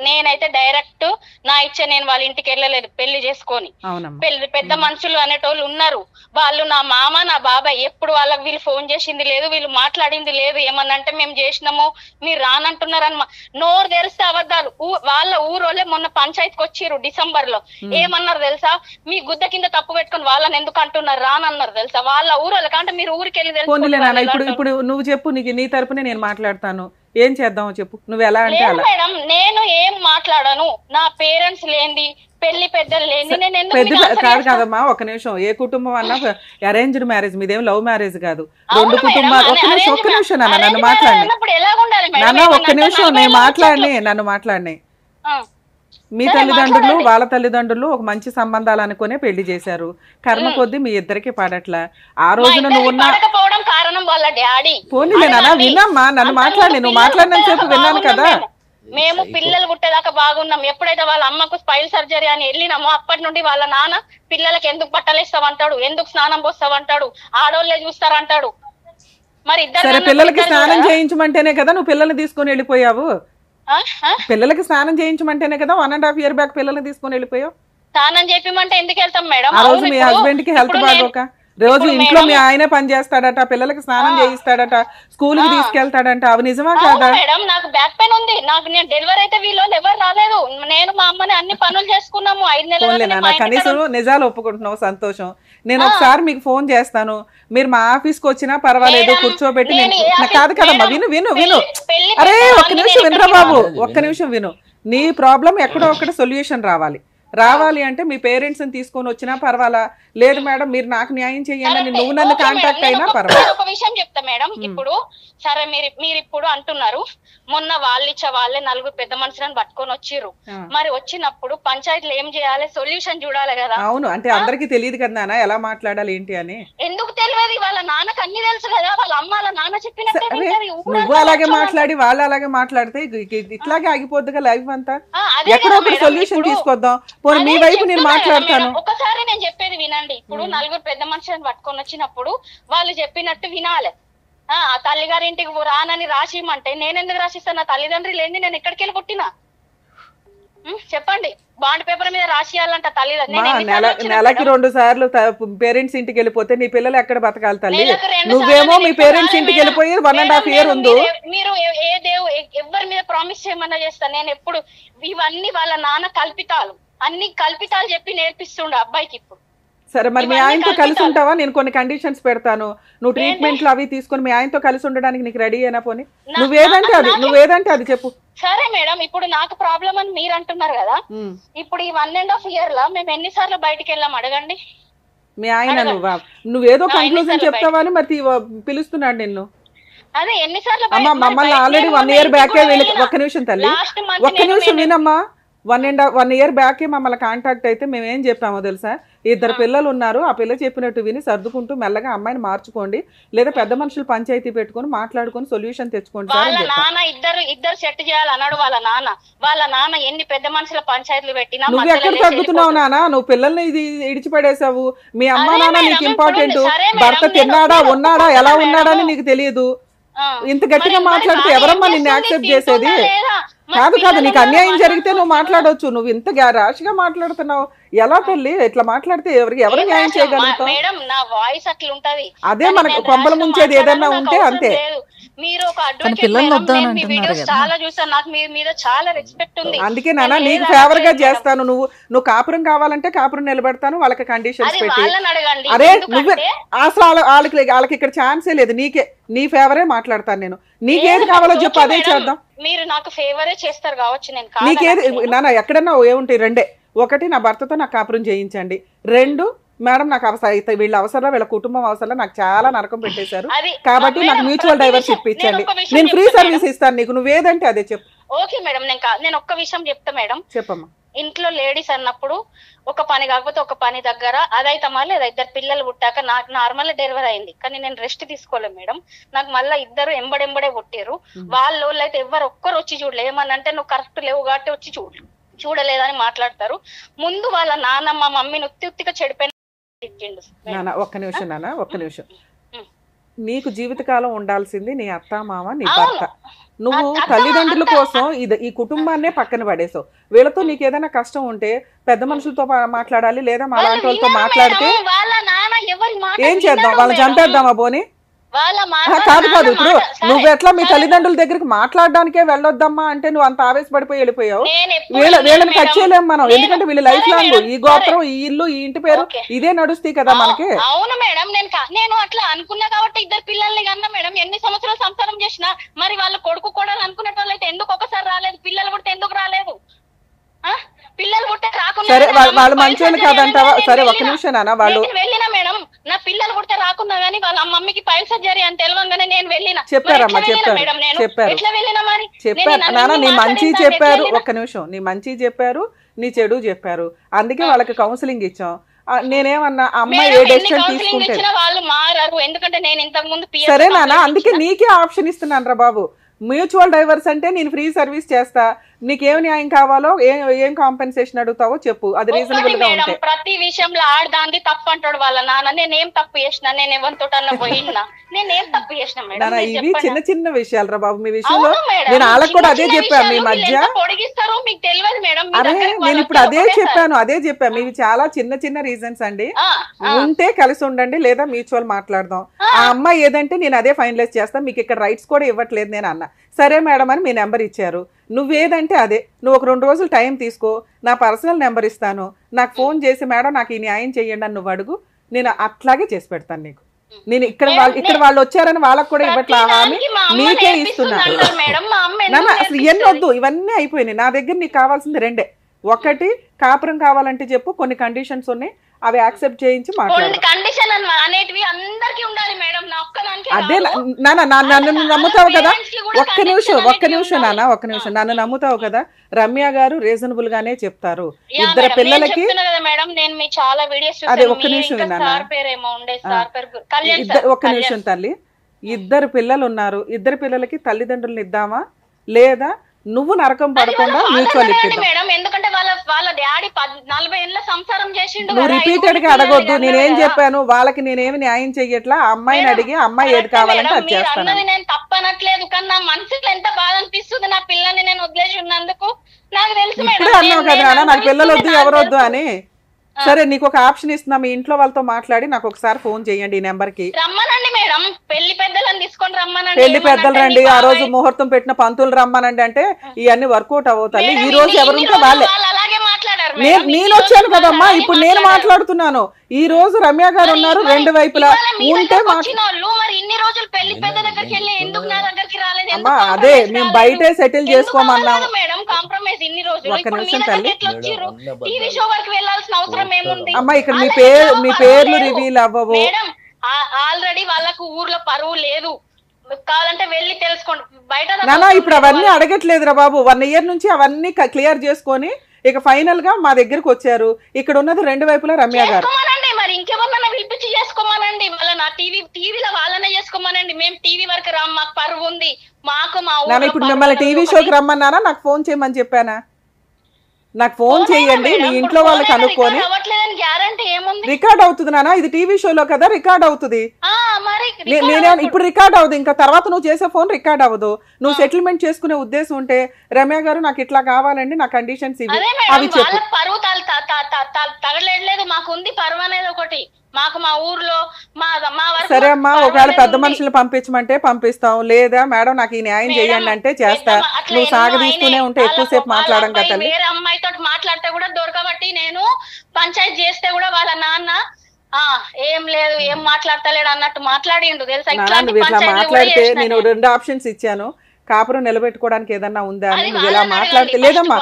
నేనైతే డైరెక్ట్ నా ఇచ్చే నేను వాళ్ళ ఇంటికి వెళ్ళలేదు పెళ్లి చేసుకొని. పెద్ద మనుషులు అనేటోళ్ళు ఉన్నారు, వాళ్ళు నా మామ నా బాబాయ్. ఎప్పుడు వాళ్ళకి వీళ్ళు ఫోన్ చేసింది లేదు, వీళ్ళు మాట్లాడింది లేదు. ఏమన్నంటే మేము చేసినాము మీరు రానంటున్నారని నోరు తెరిస్తే అబద్ధాలు. వాళ్ళ ఊరోళ్ళే మొన్న పంచాయతీకి వచ్చిర్రు డిసెంబర్ లో. ఏమన్నారు తెలుసా? మీ గుద్ద కింద తప్పు పెట్టుకుని వాళ్ళని ఎందుకు అంటున్నారు రానన్నారు తెలుసా? వాళ్ళ ఊరోళ్ళకి అంటే మీరు ఊరికి వెళ్ళి ఇప్పుడు నువ్వు చెప్పు, నీ తరపునే నేను మాట్లాడతాను, ఏం చేద్దామో చెప్పు. నువ్వు ఎలా అంటే అలా. మేడం నేను ఏం మాట్లాడను, నా పేరెంట్స్ లేంది, పెళ్లి పెద్దలు లేంది, నేను కాదు కాదమ్మా, ఒక నిమిషం. ఏ కుటుంబం అన్నా అరేంజ్డ్ మ్యారేజ్, మీదేం లవ్ మ్యారేజ్ కాదు. 2 కుటుంబాలు. ఒక్క నిమిషం నాన్న, నన్ను మాట్లాడి నాన్న, ఒక్క నిమిషం నేను మాట్లాడినే. మీ తల్లిదండ్రులు వాళ్ళ తల్లిదండ్రులు ఒక మంచి సంబంధాలు అనుకునే పెళ్లి చేశారు, కర్మ కొద్దీ మీ ఇద్దరికి పడట్లా. ఆ రోజున నువ్వు పోనీలే నాన్న, వినమ్మా, నన్ను మాట్లాడి, నువ్వు మాట్లాడిన చెప్పు విన్నాను కదా. మేము పిల్లలు పుట్టేదాకా బాగున్నాం. ఎప్పుడైతే వాళ్ళ అమ్మకు స్పైల్ సర్జరీ అని వెళ్ళినామో అప్పటి నుండి వాళ్ళ నాన్న పిల్లలకి ఎందుకు బట్టలేస్తావంటాడు, ఎందుకు స్నానం పోస్తావంటాడు, ఆడోళ్ళే చూస్తారంటాడు. మరి సరే, పిల్లలకి స్నానం చేయించమంటేనే కదా నువ్వు పిల్లల్ని తీసుకొని వెళ్ళిపోయావు. పిల్లలకి స్నానం చేయించమంటేనే కదా 1.5 year బ్యాక్ పిల్లల్ని తీసుకొని వెళ్ళిపోయావు. స్నానం చెప్పమంటే ఎందుకు వెళ్తాం మేడం? ఆ రోజు మీ హస్బెండ్ కి హెల్త్ బాగోక, రోజు ఇంట్లో మీ ఆయనే పని చేస్తాడట, పిల్లలకి స్నానం చేయిస్తాడట, స్కూల్ కి తీసుకెళ్తాడంట, అవి నిజమా కాదా? మేడం నాకు బ్యాక్ పెయిన్ ఉంది, నేను డెలివరీ అయితే వీళ్ళు ఎవరు రాలేదు, నేను మా అమ్మని అన్ని పనులు చేసుకున్నాము 5 నెలలు. కనీసం నిజాలు ఒప్పుకుంటున్నావు, సంతోషం. నేను ఒకసారి మీకు ఫోన్ చేస్తాను, మీరు మా ఆఫీస్కి వచ్చినా పర్వాలేదు, కూర్చోబెట్టి. కాదు కదమ్మా, విను. అరే ఒక్క నిమిషం వినరా బాబు, ఒక్క నిమిషం విను. నీ ప్రాబ్లం ఎక్కడో ఒక్కడ సొల్యూషన్ రావాలి అంటే మీ పేరెంట్స్ ని తీసుకొని వచ్చినా పర్వాలా, లేదు మేడం మీరు నాకు న్యాయం చేయండి, నువ్వు నన్ను కాంటాక్ట్ అయినా పర్వాలేదు. ఒక విషయం చెప్తా మేడం, ఇప్పుడు సరే మీరు ఇప్పుడు అంటున్నారు, మొన్న వాళ్ళే 4 పెద్ద మనుషులను పట్టుకొని వచ్చిర్రు. మరి వచ్చినప్పుడు పంచాయతీలో ఏం చేయాలి, సొల్యూషన్ చూడాలి కదా. అవును, అంటే అందరికి తెలియదు కదా నాన్న ఎలా మాట్లాడాలి ఏంటి అని. ఎందుకు తెలియదు? వాళ్ళ నాన్నకు అన్ని తెలుసు కదా, వాళ్ళ అమ్మ వాళ్ళ నాన్న చెప్పినట్టే సరే వింటది. నువ్వు అలాగే మాట్లాడి వాళ్ళు అలాగే మాట్లాడితే ఇట్లాగే ఆగిపోద్దిగా లైఫ్ అంతా. ఎక్కడో ఒకటి సొల్యూషన్ తీసుకొద్దాం. పోనీ మీ వైపు నేను మాట్లాడతాను. ఒకసారి నేను చెప్పేది వినండి. ఇప్పుడు నలుగురు పెద్ద మనుషులను పట్టుకొని వచ్చినప్పుడు వాళ్ళు చెప్పినట్టు వినాలి. ఆ తల్లిగారింటికి రానని రాసిమంటే నేను ఎందుకు రాసిస్తాను? నా తల్లిదండ్రి లేని నేను ఎక్కడికి వెళ్ళి పుట్టినా? చెప్పండి. బాండ్ పేపర్ మీద రాసియాలంట తల్లిదండ్రులు. నెలకి 2 సార్లు పేరెంట్స్ ఇంటికి వెళ్ళిపోతే నీ పిల్లలు ఎక్కడ బతకాలి తల్లి? నువ్వేమో మీ పేరెంట్స్ ఇంటికి వెళ్ళిపోయి 1.5 years ఉంది. మీరు ఏ దేవు ఎవరి మీద ప్రామిస్ చేయమన్నా చేస్తాను. నేను ఎప్పుడు ఇవన్నీ వాళ్ళ నాన్న కల్పితాలు, అన్ని కల్పితాలు చెప్పి నేర్పిస్తుండే అబ్బాయికి. ఇప్పుడు సరే మరి మీ ఆయనతో కలిసి ఉంటావా? నేను కొన్ని కండిషన్స్ పెడతాను, నువ్వు ట్రీట్మెంట్లు అవి తీసుకొని మీ ఆయనతో కలిసి ఉండడానికి నీకు రెడీ అయినా? పోనీ నువ్వేదంటే అది చెప్పు. సరే మేడం, ఇప్పుడు నాకు ప్రాబ్లం అని మీరు అంటున్నారు కదా. ఇప్పుడు ఈ 1.5 years లా మేము ఎన్నిసార్లు బయటికి వెళ్ళాం అడగండి. మీ ఆయన నువ్వేదో కంక్లూజన్ చెప్తావని మరి పిలుస్తున్నాడు నిన్ను. అదే ఎన్నిసార్లు మమ్మల్ని ఆల్రెడీ 1 year బ్యాకే ఒక్క నిమిషం తల్లి, ఒక్క నిమిషం వినమ్మా. 1 year బ్యాకే మమ్మల్ని కాంటాక్ట్ అయితే మేము ఏం చెప్పామో తెలుసా? 2 పిల్లలు ఉన్నారు, ఆ పిల్ల చెప్పినట్టు విని సర్దుకుంటూ మెల్లగా అమ్మాయిని మార్చుకోండి, లేదా పెద్ద మనుషులు పంచాయతీ పెట్టుకొని మాట్లాడుకొని సొల్యూషన్ తెచ్చుకోండి. వాళ్ళ నాన్న ఇద్దరు సెట్ చేయాలన్నాడు. వాళ్ళ నాన్న ఎన్ని పెద్ద మనుషుల పంచాయతీలు పెట్టినా నువ్వు ఎక్కడ తగ్గుతున్నావు నాన్న? నువ్వు పిల్లల్ని ఇది ఇడిచిపడేసావు. మీ అమ్మా నాన్న నీకు ఇంపార్టెంట్. భర్త తిన్నాడా ఉన్నాడా ఎలా ఉన్నాడా అని నీకు తెలియదు. ఇంత గట్టిగా మాట్లాడితే ఎవరమ్మా నిన్ను యాక్సెప్ట్ చేసేది? కాదు నీకు అన్యాయం జరిగితే నువ్వు మాట్లాడవచ్చు. నువ్వు ఇంత ర్యాష్గా మాట్లాడుతున్నావు ఎలా తల్లి? ఇట్లా మాట్లాడితే ఎవరు న్యాయం చేయగలుగుతావు? అదే మనకు కొంపల ముంచేది ఏదన్నా ఉంటే అంతే. మీరు ఒక అడ్వకేట్ చాలా చూసాను, నాకు మీ మీద చాలా రెస్పెక్ట్ ఉంది. అందుకే నాన్న నీకు ఫేవర్ గా చేస్తాను. నువ్వు కాపురం కావాలంటే కాపురం నిలబెడతాను, వాళ్ళకి కండిషన్స్ పెట్టి. అరే నువ్వే అసలు వాళ్ళకి ఇక్కడ ఛాన్సే లేదు. నీ ఫేవరే మాట్లాడతాను నేను. నీకేది కావాలో చెప్పు, అదే చేద్దాం. మీరు నాకు ఫేవరే చేస్తారు కావచ్చు. నీకేది నాన్న ఎక్కడన్నా ఏముంటాయి? 2. 1 నా భర్తతో నాకు కాపురం చేయించండి. 2 మేడం నాకు అవసరం, వీళ్ళ అవసరం, వీళ్ళ కుటుంబం అవసరం, నాకు చాలా నరకం పెట్టేశారు కాబట్టి నాకు మ్యూచువల్ డైవర్స్ ఇప్పించండి, నేను ఫ్రీ సర్వీస్ ఇస్తాను నీకు. నువ్వేదంటే అదే చెప్పు. ఓకే మేడం, నేను ఒక్క విషయం చెప్తా మేడం. చెప్పమ్మా. ఇంట్లో లేడీస్ అన్నప్పుడు ఒక పని కాకపోతే ఒక పని దగ్గర అదైతమా లేదా 2 పిల్లలు పుట్టాక నాకు నార్మల్ డెలివరీ అయింది, కానీ నేను రెస్ట్ తీసుకోలేదు మేడం. నాకు మళ్ళీ 2 ఎంబడెంబడే పుట్టారు. వాళ్ళు అయితే ఎవరు ఒక్కరు వచ్చి చూడలే. ఏమనంటే నువ్వు కరెక్ట్ లేవు కాబట్టి వచ్చి చూడలేదని మాట్లాడతారు. ముందు వాళ్ళ నాన్న మా మమ్మీని ఉత్తిగా చెడిపోయిన. ఒక్క నిమిషం. నీకు జీవితకాలం ఉండాల్సింది నీ అత్త మామ నీ భర్త. నువ్వు తల్లిదండ్రుల కోసం ఈ కుటుంబాన్నే పక్కన పడేసావు. వీళ్ళతో నీకు ఏదైనా కష్టం ఉంటే పెద్ద మనుషులతో మాట్లాడాలి, లేదా మా లాంటి వాళ్ళతో మాట్లాడితే ఏం చేద్దాం? వాళ్ళని చంపేద్దామా? పోనీ కాదు ఇప్పుడు నువ్వు ఎట్లా మీ తల్లిదండ్రుల దగ్గరికి మాట్లాడడానికే వెళ్ళొద్దమ్మా అంటే నువ్వు అంత ఆవేశపడిపోయి వెళ్ళిపోయావు. వీళ్ళని కట్ చేయలేము మనం, ఎందుకంటే వీళ్ళు లైఫ్ లాంగ్ ఈ గోత్రం, ఈ ఇల్లు, ఈ ఇంటి పేరు ఇదే నడుస్తాయి కదా మనకి. అవును మేడం, నేను అట్లా అనుకున్నా కాబట్టి 2 పిల్లల్ని కన్నా మేడం. ఎన్ని సంవత్సరాలు సంసారం చేసినా మరి వాళ్ళ కొడుకు కూడా అనుకునే వాళ్ళు అయితే ఎందుకు ఒకసారి రాలేదు? పిల్లలు పుడితే ఎందుకు రాలేదు? పిల్లలు పుట్టే రాకుండా సరే వాళ్ళు మంచోళ్ళు కాదంటావా? సరే ఒక్క నిమిషం నాన్న. వాళ్ళు వెళ్ళినా మేడం, నా పిల్లలు పుడితే రాకున్నా గానీ వాళ్ళ మమ్మీకి పైల్ సర్జరీ అని తెలియగానే నేను వెళ్ళినా. చెప్పారమ్మా, చెప్పారు నాన్న. నీ మంచి చెప్పారు, ఒక్క నిమిషం. నీ మంచి చెప్పారు, నీ చెడు చెప్పారు, అందుకే వాళ్ళకి కౌన్సిలింగ్ ఇచ్చాం. నేనేమన్నా అమ్మాయి ఏ డెసిషన్ తీసుకుంటే వాళ్ళు మారారు, ఎందుకంటే నేను ఇంతకు ముందు. సరే నాన్న, అందుకే నీకే ఆప్షన్ ఇస్తున్నాను రా బాబు. మ్యూచువల్ డైవర్స్ అంటే నేను ఫ్రీ సర్వీస్ చేస్తా, నీకేం న్యాయం కావాలో ఏం కాంపెన్సేషన్ అడుగుతావో చెప్పు, అది రీజనబుల్ గా ఉంటే. ప్రతి విషయంలో ఆడదాంది తప్పు అంటాడు వాళ్ళ నాన్న. నేనేం తప్పు చేసినా? నేను ఎవరితో పోయినా నేనేం తప్పు చేసినా మేడం? ఇవి చిన్న చిన్న విషయాలు రా బాబు. మీ విషయంలో నేను వాళ్ళకి కూడా అదే చెప్పాను. మీ మధ్య పొడిగిస్తారు మీకు తెలియదు మేడం. అరే నేను ఇప్పుడు అదే చెప్పాను. ఇవి చాలా చిన్న చిన్న రీజన్స్ అండి. ఉంటే కలిసి ఉండండి, లేదా మ్యూచువల్ మాట్లాడదాం. ఆ అమ్మాయి ఏదంటే నేను అదే ఫైనలైజ్ చేస్తాను, మీకు ఇక్కడ రైట్స్ కూడా ఇవ్వట్లేదు నేను అన్నా. సరే మేడం అని మీ నెంబర్ ఇచ్చారు. నువ్వేదంటే అదే. నువ్వు ఒక 2 రోజులు టైం తీసుకో, నా పర్సనల్ నెంబర్ ఇస్తాను, నాకు ఫోన్ చేసి మేడం నాకు ఈ న్యాయం చెయ్యండి అని నువ్వు అడుగు, నేను అట్లాగే చేసి పెడతాను నీకు. నేను ఇక్కడ వాళ్ళు వచ్చారని వాళ్ళకి కూడా ఇవ్వట్లా హామీ, నీకే ఇస్తున్నాను. అసలు ఎన్ని వద్దు, ఇవన్నీ అయిపోయినాయి. నా దగ్గర నీకు కావాల్సింది 2. 1 కాపురం కావాలంటే చెప్పు, కొన్ని కండిషన్స్ ఉన్నాయి, అవి యాక్సెప్ట్ చేయించి మాట్లాడు. అదే నన్ను నమ్ముతావు కదా? ఒక్క నిమిషం నాన్న, నన్ను నమ్ముతావు కదా? రమ్య గారు రీజనబుల్ గానే చెప్తారు. 2 పిల్లలకి అదే. ఒక్క నిమిషం నాన్న, ఒక్క నిమిషం తల్లి. ఇద్దరు పిల్లలు ఉన్నారు, ఇద్దరు పిల్లలకి తల్లిదండ్రులను ఇద్దామా లేదా నువ్వు నరకం పడకుండా మ్యూచువల్ ఇప్పిద్దాం. మేడం ఎందుకంటే వాళ్ళ డాడీ 40 ఏళ్ళ సంసారం చేసిండు. నువ్వు రిపీటెడ్ గా అడగొద్దు. నేనేం చెప్పాను, వాళ్ళకి నేనేమి న్యాయం చెయ్యట్లా. అమ్మాయిని అడిగి అమ్మాయి ఏది కావాలంటే అది చేస్తాను. నేను తప్పనట్లేదు, కానీ నా మనసులో ఎంత బాధ అనిపిస్తుంది నా పిల్లల్ని నేను వదిలేసి ఉన్నందుకు. నాకు తెలుసు ఇప్పుడే అన్నావు కదా నాన్న నాకు పిల్లలు వద్దు ఎవరు వద్దు అని. సరే నీకు ఒక ఆప్షన్ ఇస్తున్నా, మీ ఇంట్లో వాళ్ళతో మాట్లాడి నాకు ఒకసారి ఫోన్ చేయండి ఈ నెంబర్ కి. రమ్మనండి మేడం, పెళ్లి పెద్దలను తీసుకొని రమ్మనండి. పెళ్లి పెద్దలు రండి, ఆ రోజు ముహూర్తం పెట్టిన పంతులు రమ్మనండి అంటే ఇవన్నీ వర్కౌట్ అవుతాయి. ఈ రోజు ఎవరుంటే వాళ్ళే. అలాగే మాట్లాడారు. నేను వచ్చాను కదమ్మా, ఇప్పుడు నేను మాట్లాడుతున్నాను. ఈ రోజు రమ్య గారు ఉన్నారు, రెండు వైపులా ఉంటే మరి ఇన్ని రోజులు పెళ్లి పెద్ద దగ్గరికి వెళ్ళి ఎందుకు నా దగ్గరికి రాలేదు? అమ్మా అదే మేము బయటే సెటిల్ చేసుకోమన్నాం మేడం. కాంప్రమైజ్ ఇన్ని రోజులు ఒక్క నిమిషం తల్లి. టీవీ షో వరకు వెళ్ళాల్సిన అవసరం ఏముంది? అమ్మా ఇక్కడ మీ పేర్లు రివీల్ అవ్వవు మేడం. ఆల్రెడీ వాళ్ళకు ఊర్లో పరువు లేదు, కావాలంటే వెళ్ళి తెలుసుకోండి బయట. నానా ఇప్పుడు అవన్నీ అడగట్లేదురా బాబు. 1 year నుంచి అవన్నీ క్లియర్ చేసుకొని ఇక ఫైనల్ గా మా దగ్గరకు వచ్చారు. ఇక్కడ ఉన్నది రెండు వైపులా రమ్య గారు. మరి ఇంకెవరన్నా పిలిపించి చేసుకోమనండి. వాళ్ళ నా టీవీలో వాళ్ళనే చేసుకోమనండి. మేము టీవీ వరకు రామ్, మాకు పరువు ఉంది. మాకు మా ఇప్పుడు మిమ్మల్ని టీవీ షోకి రమ్మన్నారా, నాకు ఫోన్ చేయమని చెప్పానా? నాకు ఫోన్ చేయండి, మీ ఇంట్లో వాళ్ళకి అనుకోని. రికార్డ్ అవుతుంది నాన్న, ఇది టీవీ షోలో కదా రికార్డ్ అవుతుంది. నేనే ఇప్పుడు రికార్డ్ అవ్వదు, ఇంకా తర్వాత నువ్వు చేసే ఫోన్ రికార్డ్ అవ్వదు. నువ్వు సెటిల్మెంట్ చేసుకునే ఉద్దేశం ఉంటే రమ్య గారు నాకు ఇట్లా కావాలండి, నా కండిషన్స్ ఇవి అవి చెప్పు. పరువు తగలేదు, మాకు ఉంది పరువు అనేది ఒకటి. మాకు మా ఊర్లో సరే అమ్మా, ఒకవేళ పెద్ద మనుషులు పంపించమంటే పంపిస్తాం, లేదా మేడం నాకు ఈ న్యాయం చేయండి అంటే చేస్తా. నువ్వు సాగదీస్తూనే ఉంటే ఎక్కువసేపు మాట్లాడడం కదా. వేరే అమ్మాయితో మాట్లాడితే కూడా దొరకబట్టి నేను పంచాయతీ చేస్తే కూడా వాళ్ళ నాన్న ఏం లేదు ఏం మాట్లాడతలేడు అన్నట్టు మాట్లాడిండు తెలుసా. నువ్వు ఇట్లా మాట్లాడితే నేను 2 ఆప్షన్స్ ఇచ్చాను, కాపురం నిలబెట్టుకోవడానికి ఏదన్నా ఉందా అని. నువ్వు ఇలా మాట్లాడితే లేదమ్మా,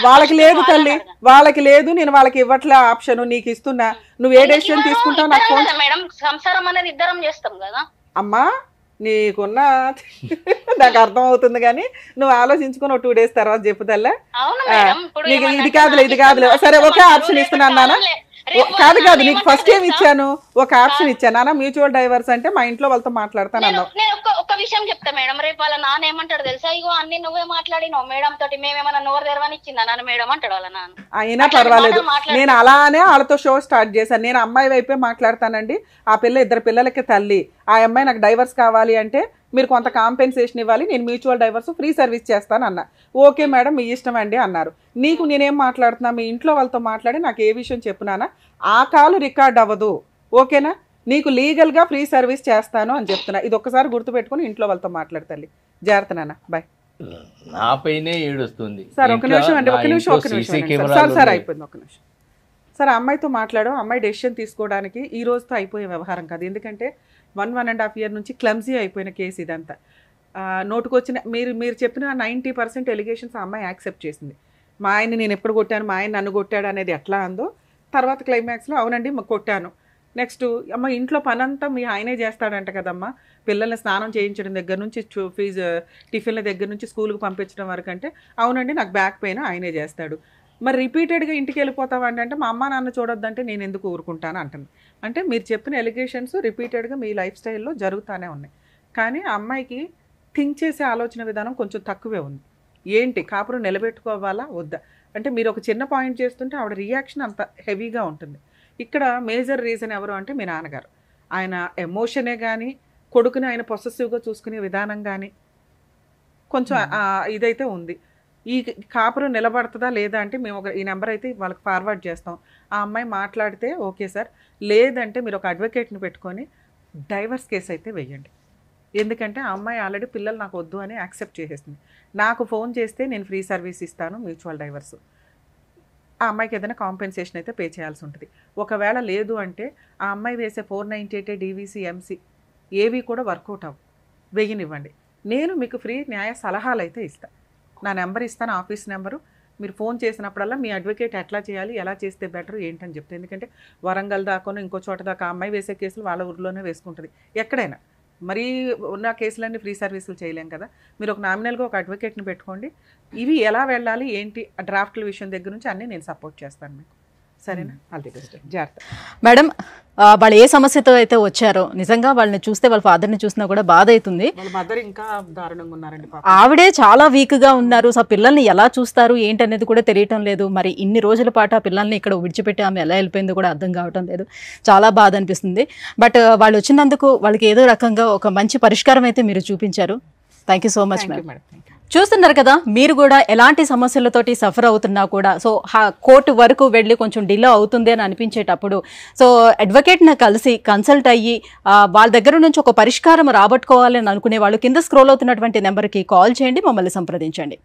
వాళ్ళకి లేదు తల్లి, వాళ్ళకి లేదు, నేను వాళ్ళకి ఇవ్వట్లే ఆప్షన్, నీకు ఇస్తున్నా. నువ్వు ఏ డెసిషన్ తీసుకుంటావు నాకు ఫోన్. మేడం సంసారం అనేది ఇద్దరం చేస్తాం కదా అమ్మా. నీకున్న నాకు అర్థం అవుతుంది, కానీ నువ్వు ఆలోచించుకుని 2 days తర్వాత చెప్పుదల్లా. నీకు ఇది కాదులే ఇది కాదులే. సరే ఒకే ఆప్షన్ ఇస్తున్నాను నాన్న. కాదు కాదు, నీకు ఫస్ట్ ఏం ఇచ్చాను, ఒక ఆప్షన్ ఇచ్చాను నాన్న, మ్యూచువల్ డైవర్స్ అంటే మా ఇంట్లో వాళ్ళతో మాట్లాడతాను అన్నావు. ఒక విషయం చెప్తా మేడం, రేపు వాళ్ళ నాన్న ఏమంటాడు తెలుసా? ఇగో అన్ని నువ్వే మాట్లాడినావు మేడం తోటి, మేమేమన్నా నోరు తెరవని ఇచ్చిందా నాన్న మేడం అంటాడు వాళ్ళ నాన్న. అయినా పర్వాలేదు, నేను అలానే వాళ్ళతో షో స్టార్ట్ చేశాను. నేను అమ్మాయి వైపే మాట్లాడతానండి, ఆ పిల్ల 2 పిల్లలకి తల్లి, ఆ అమ్మాయి నాకు డైవర్స్ కావాలి అంటే మీరు కొంత కాంపెన్సేషన్ ఇవ్వాలి, నేను మ్యూచువల్ డైవర్స్ ఫ్రీ సర్వీస్ చేస్తాను అన్న. ఓకే మేడం మీ ఇష్టం అండి అన్నారు. నీకు నేనేం మాట్లాడుతున్నా, మీ ఇంట్లో వాళ్ళతో మాట్లాడి నాకు ఏ విషయం చెప్పునానా, ఆ కాల్ రికార్డ్ అవ్వదు ఓకేనా, నీకు లీగల్గా ఫ్రీ సర్వీస్ చేస్తాను అని చెప్తున్నా. ఇది ఒక్కసారి గుర్తుపెట్టుకుని ఇంట్లో వాళ్ళతో మాట్లాడతాలి. జాగ్రత్త నాన్న, బాయ్. నా పైనే ఏడుస్తుంది సార్. ఒక నిమిషం అండి, ఒక నిమిషం సార్ అయిపోయింది, ఒక నిమిషం సార్. అమ్మాయితో మాట్లాడు, అమ్మాయి డెసిషన్ తీసుకోవడానికి ఈ రోజుతో అయిపోయే వ్యవహారం కాదు. ఎందుకంటే 1.5 year నుంచి క్లమ్జీ అయిపోయిన కేసు ఇదంతా. నోటుకొచ్చిన మీరు చెప్పిన 90% ఎలిగేషన్స్ ఆ అమ్మాయి యాక్సెప్ట్ చేసింది. మా ఆయన్ని నేను ఎప్పుడు కొట్టాను, మా ఆయన నన్ను కొట్టాడు అనేది ఎట్లా అందో తర్వాత క్లైమాక్స్లో అవునండి కొట్టాను. నెక్స్ట్ అమ్మ ఇంట్లో పనంతా మీ ఆయనే చేస్తాడంట కదమ్మా, పిల్లల్ని స్నానం చేయించడం దగ్గర నుంచి ఫీజు టిఫిన్ల దగ్గర నుంచి స్కూల్కి పంపించడం వరకు అంటే అవునండి నాకు బ్యాక్ పెయిన్ ఆయనే చేస్తాడు. మరి రిపీటెడ్గా ఇంటికి వెళ్ళిపోతావండి అంటే మా అమ్మ నాన్న చూడొద్దంటే నేను ఎందుకు ఊరుకుంటాను అంటుంది. అంటే మీరు చెప్పిన ఎలిగేషన్స్ రిపీటెడ్గా మీ లైఫ్ స్టైల్లో జరుగుతూనే ఉన్నాయి. కానీ ఆ అమ్మాయికి థింక్ చేసే ఆలోచన విధానం కొంచెం తక్కువే ఉంది. ఏంటి కాపురం నిలబెట్టుకోవాలా వద్దా అంటే మీరు ఒక చిన్న పాయింట్ చేస్తుంటే ఆవిడ రియాక్షన్ అంత హెవీగా ఉంటుంది. ఇక్కడ మేజర్ రీజన్ ఎవరు అంటే మీ నాన్నగారు. ఆయన ఎమోషనే కానీ కొడుకుని ఆయన పొసెసివ్గా చూసుకునే విధానం కానీ కొంచెం ఇదైతే ఉంది. ఈ కాపురం నిలబడుతుందా లేదా అంటే మేము ఈ నెంబర్ అయితే వాళ్ళకి ఫార్వర్డ్ చేస్తాం. ఆ అమ్మాయి మాట్లాడితే ఓకే సార్, లేదంటే మీరు ఒక అడ్వకేట్ని పెట్టుకొని డైవర్స్ కేసు అయితే వేయండి. ఎందుకంటే ఆ అమ్మాయి ఆల్రెడీ పిల్లలు నాకు వద్దు అని యాక్సెప్ట్ చేసేసింది. నాకు ఫోన్ చేస్తే నేను ఫ్రీ సర్వీస్ ఇస్తాను మ్యూచువల్ డైవర్స్. ఆ అమ్మాయికి ఏదైనా కాంపెన్సేషన్ అయితే పే చేయాల్సి ఉంటుంది. ఒకవేళ లేదు అంటే ఆ అమ్మాయి వేసే 498 డీవీసీ ఎంసీ ఏవి కూడా వర్కౌట్ అవ్వు, వెయ్యనివ్వండి. నేను మీకు ఫ్రీ న్యాయ సలహాలు అయితే ఇస్తాను. నా నెంబర్ ఇస్తాను, ఆఫీస్ నెంబరు. మీరు ఫోన్ చేసినప్పుడల్లా మీ అడ్వకేట్ ఎట్లా చేయాలి, ఎలా చేస్తే బెటర్ ఏంటని చెప్తాను. ఎందుకంటే వరంగల్ దాకానో ఇంకో చోట దాకా అమ్మాయి వేసే కేసులు వాళ్ళ ఊరిలోనే వేసుకుంటుంది. ఎక్కడైనా మరీ ఉన్న కేసులన్నీ ఫ్రీ సర్వీసులు చేయలేం కదా. మీరు ఒక నామినల్గా ఒక అడ్వకేట్ని పెట్టుకోండి. ఇవి ఎలా వెళ్ళాలి ఏంటి డ్రాఫ్ట్ల విషయం దగ్గర నుంచి అన్నీ నేను సపోర్ట్ చేస్తాను మీకు. సరేనా? All the best. జాగ్రత్త. మేడం, వాళ్ళు ఏ సమస్యతో అయితే వచ్చారో నిజంగా వాళ్ళని చూస్తే వాళ్ళ ఫాదర్ని చూసినా కూడా బాధ అవుతుంది. వాళ్ళ మదర్ ఇంకా దారుణంగా ఉన్నారండి పాపం. ఆవిడే చాలా వీక్గా ఉన్నారు. సో పిల్లల్ని ఎలా చూస్తారు ఏంటనేది కూడా తెలియటం లేదు. మరి ఇన్ని రోజుల పాటు ఆ పిల్లల్ని ఇక్కడ విడిచిపెట్టి ఆమె ఎలా వెళ్ళిపోయిందో కూడా అర్థం కావటం లేదు. చాలా బాధ అనిపిస్తుంది. బట్ వాళ్ళు వచ్చినందుకు వాళ్ళకి ఏదో రకంగా ఒక మంచి పరిష్కారం అయితే మీరు చూపించారు. Thank you so much madam. చూస్తున్నారు కదా, మీరు కూడా ఎలాంటి సమస్యలతోటి సఫర్ అవుతున్నా కూడా సో కోర్టు వరకు వెళ్ళి కొంచెం డిలే అవుతుంది అని అనిపించేటప్పుడు సో అడ్వకేట్ని కలిసి కన్సల్ట్ అయ్యి వాళ్ళ దగ్గర నుంచి ఒక పరిష్కారం రాబట్టుకోవాలని అనుకునే వాళ్ళు కింద స్క్రోల్ అవుతున్నటువంటి నెంబర్కి కాల్ చేయండి, మమ్మల్ని సంప్రదించండి.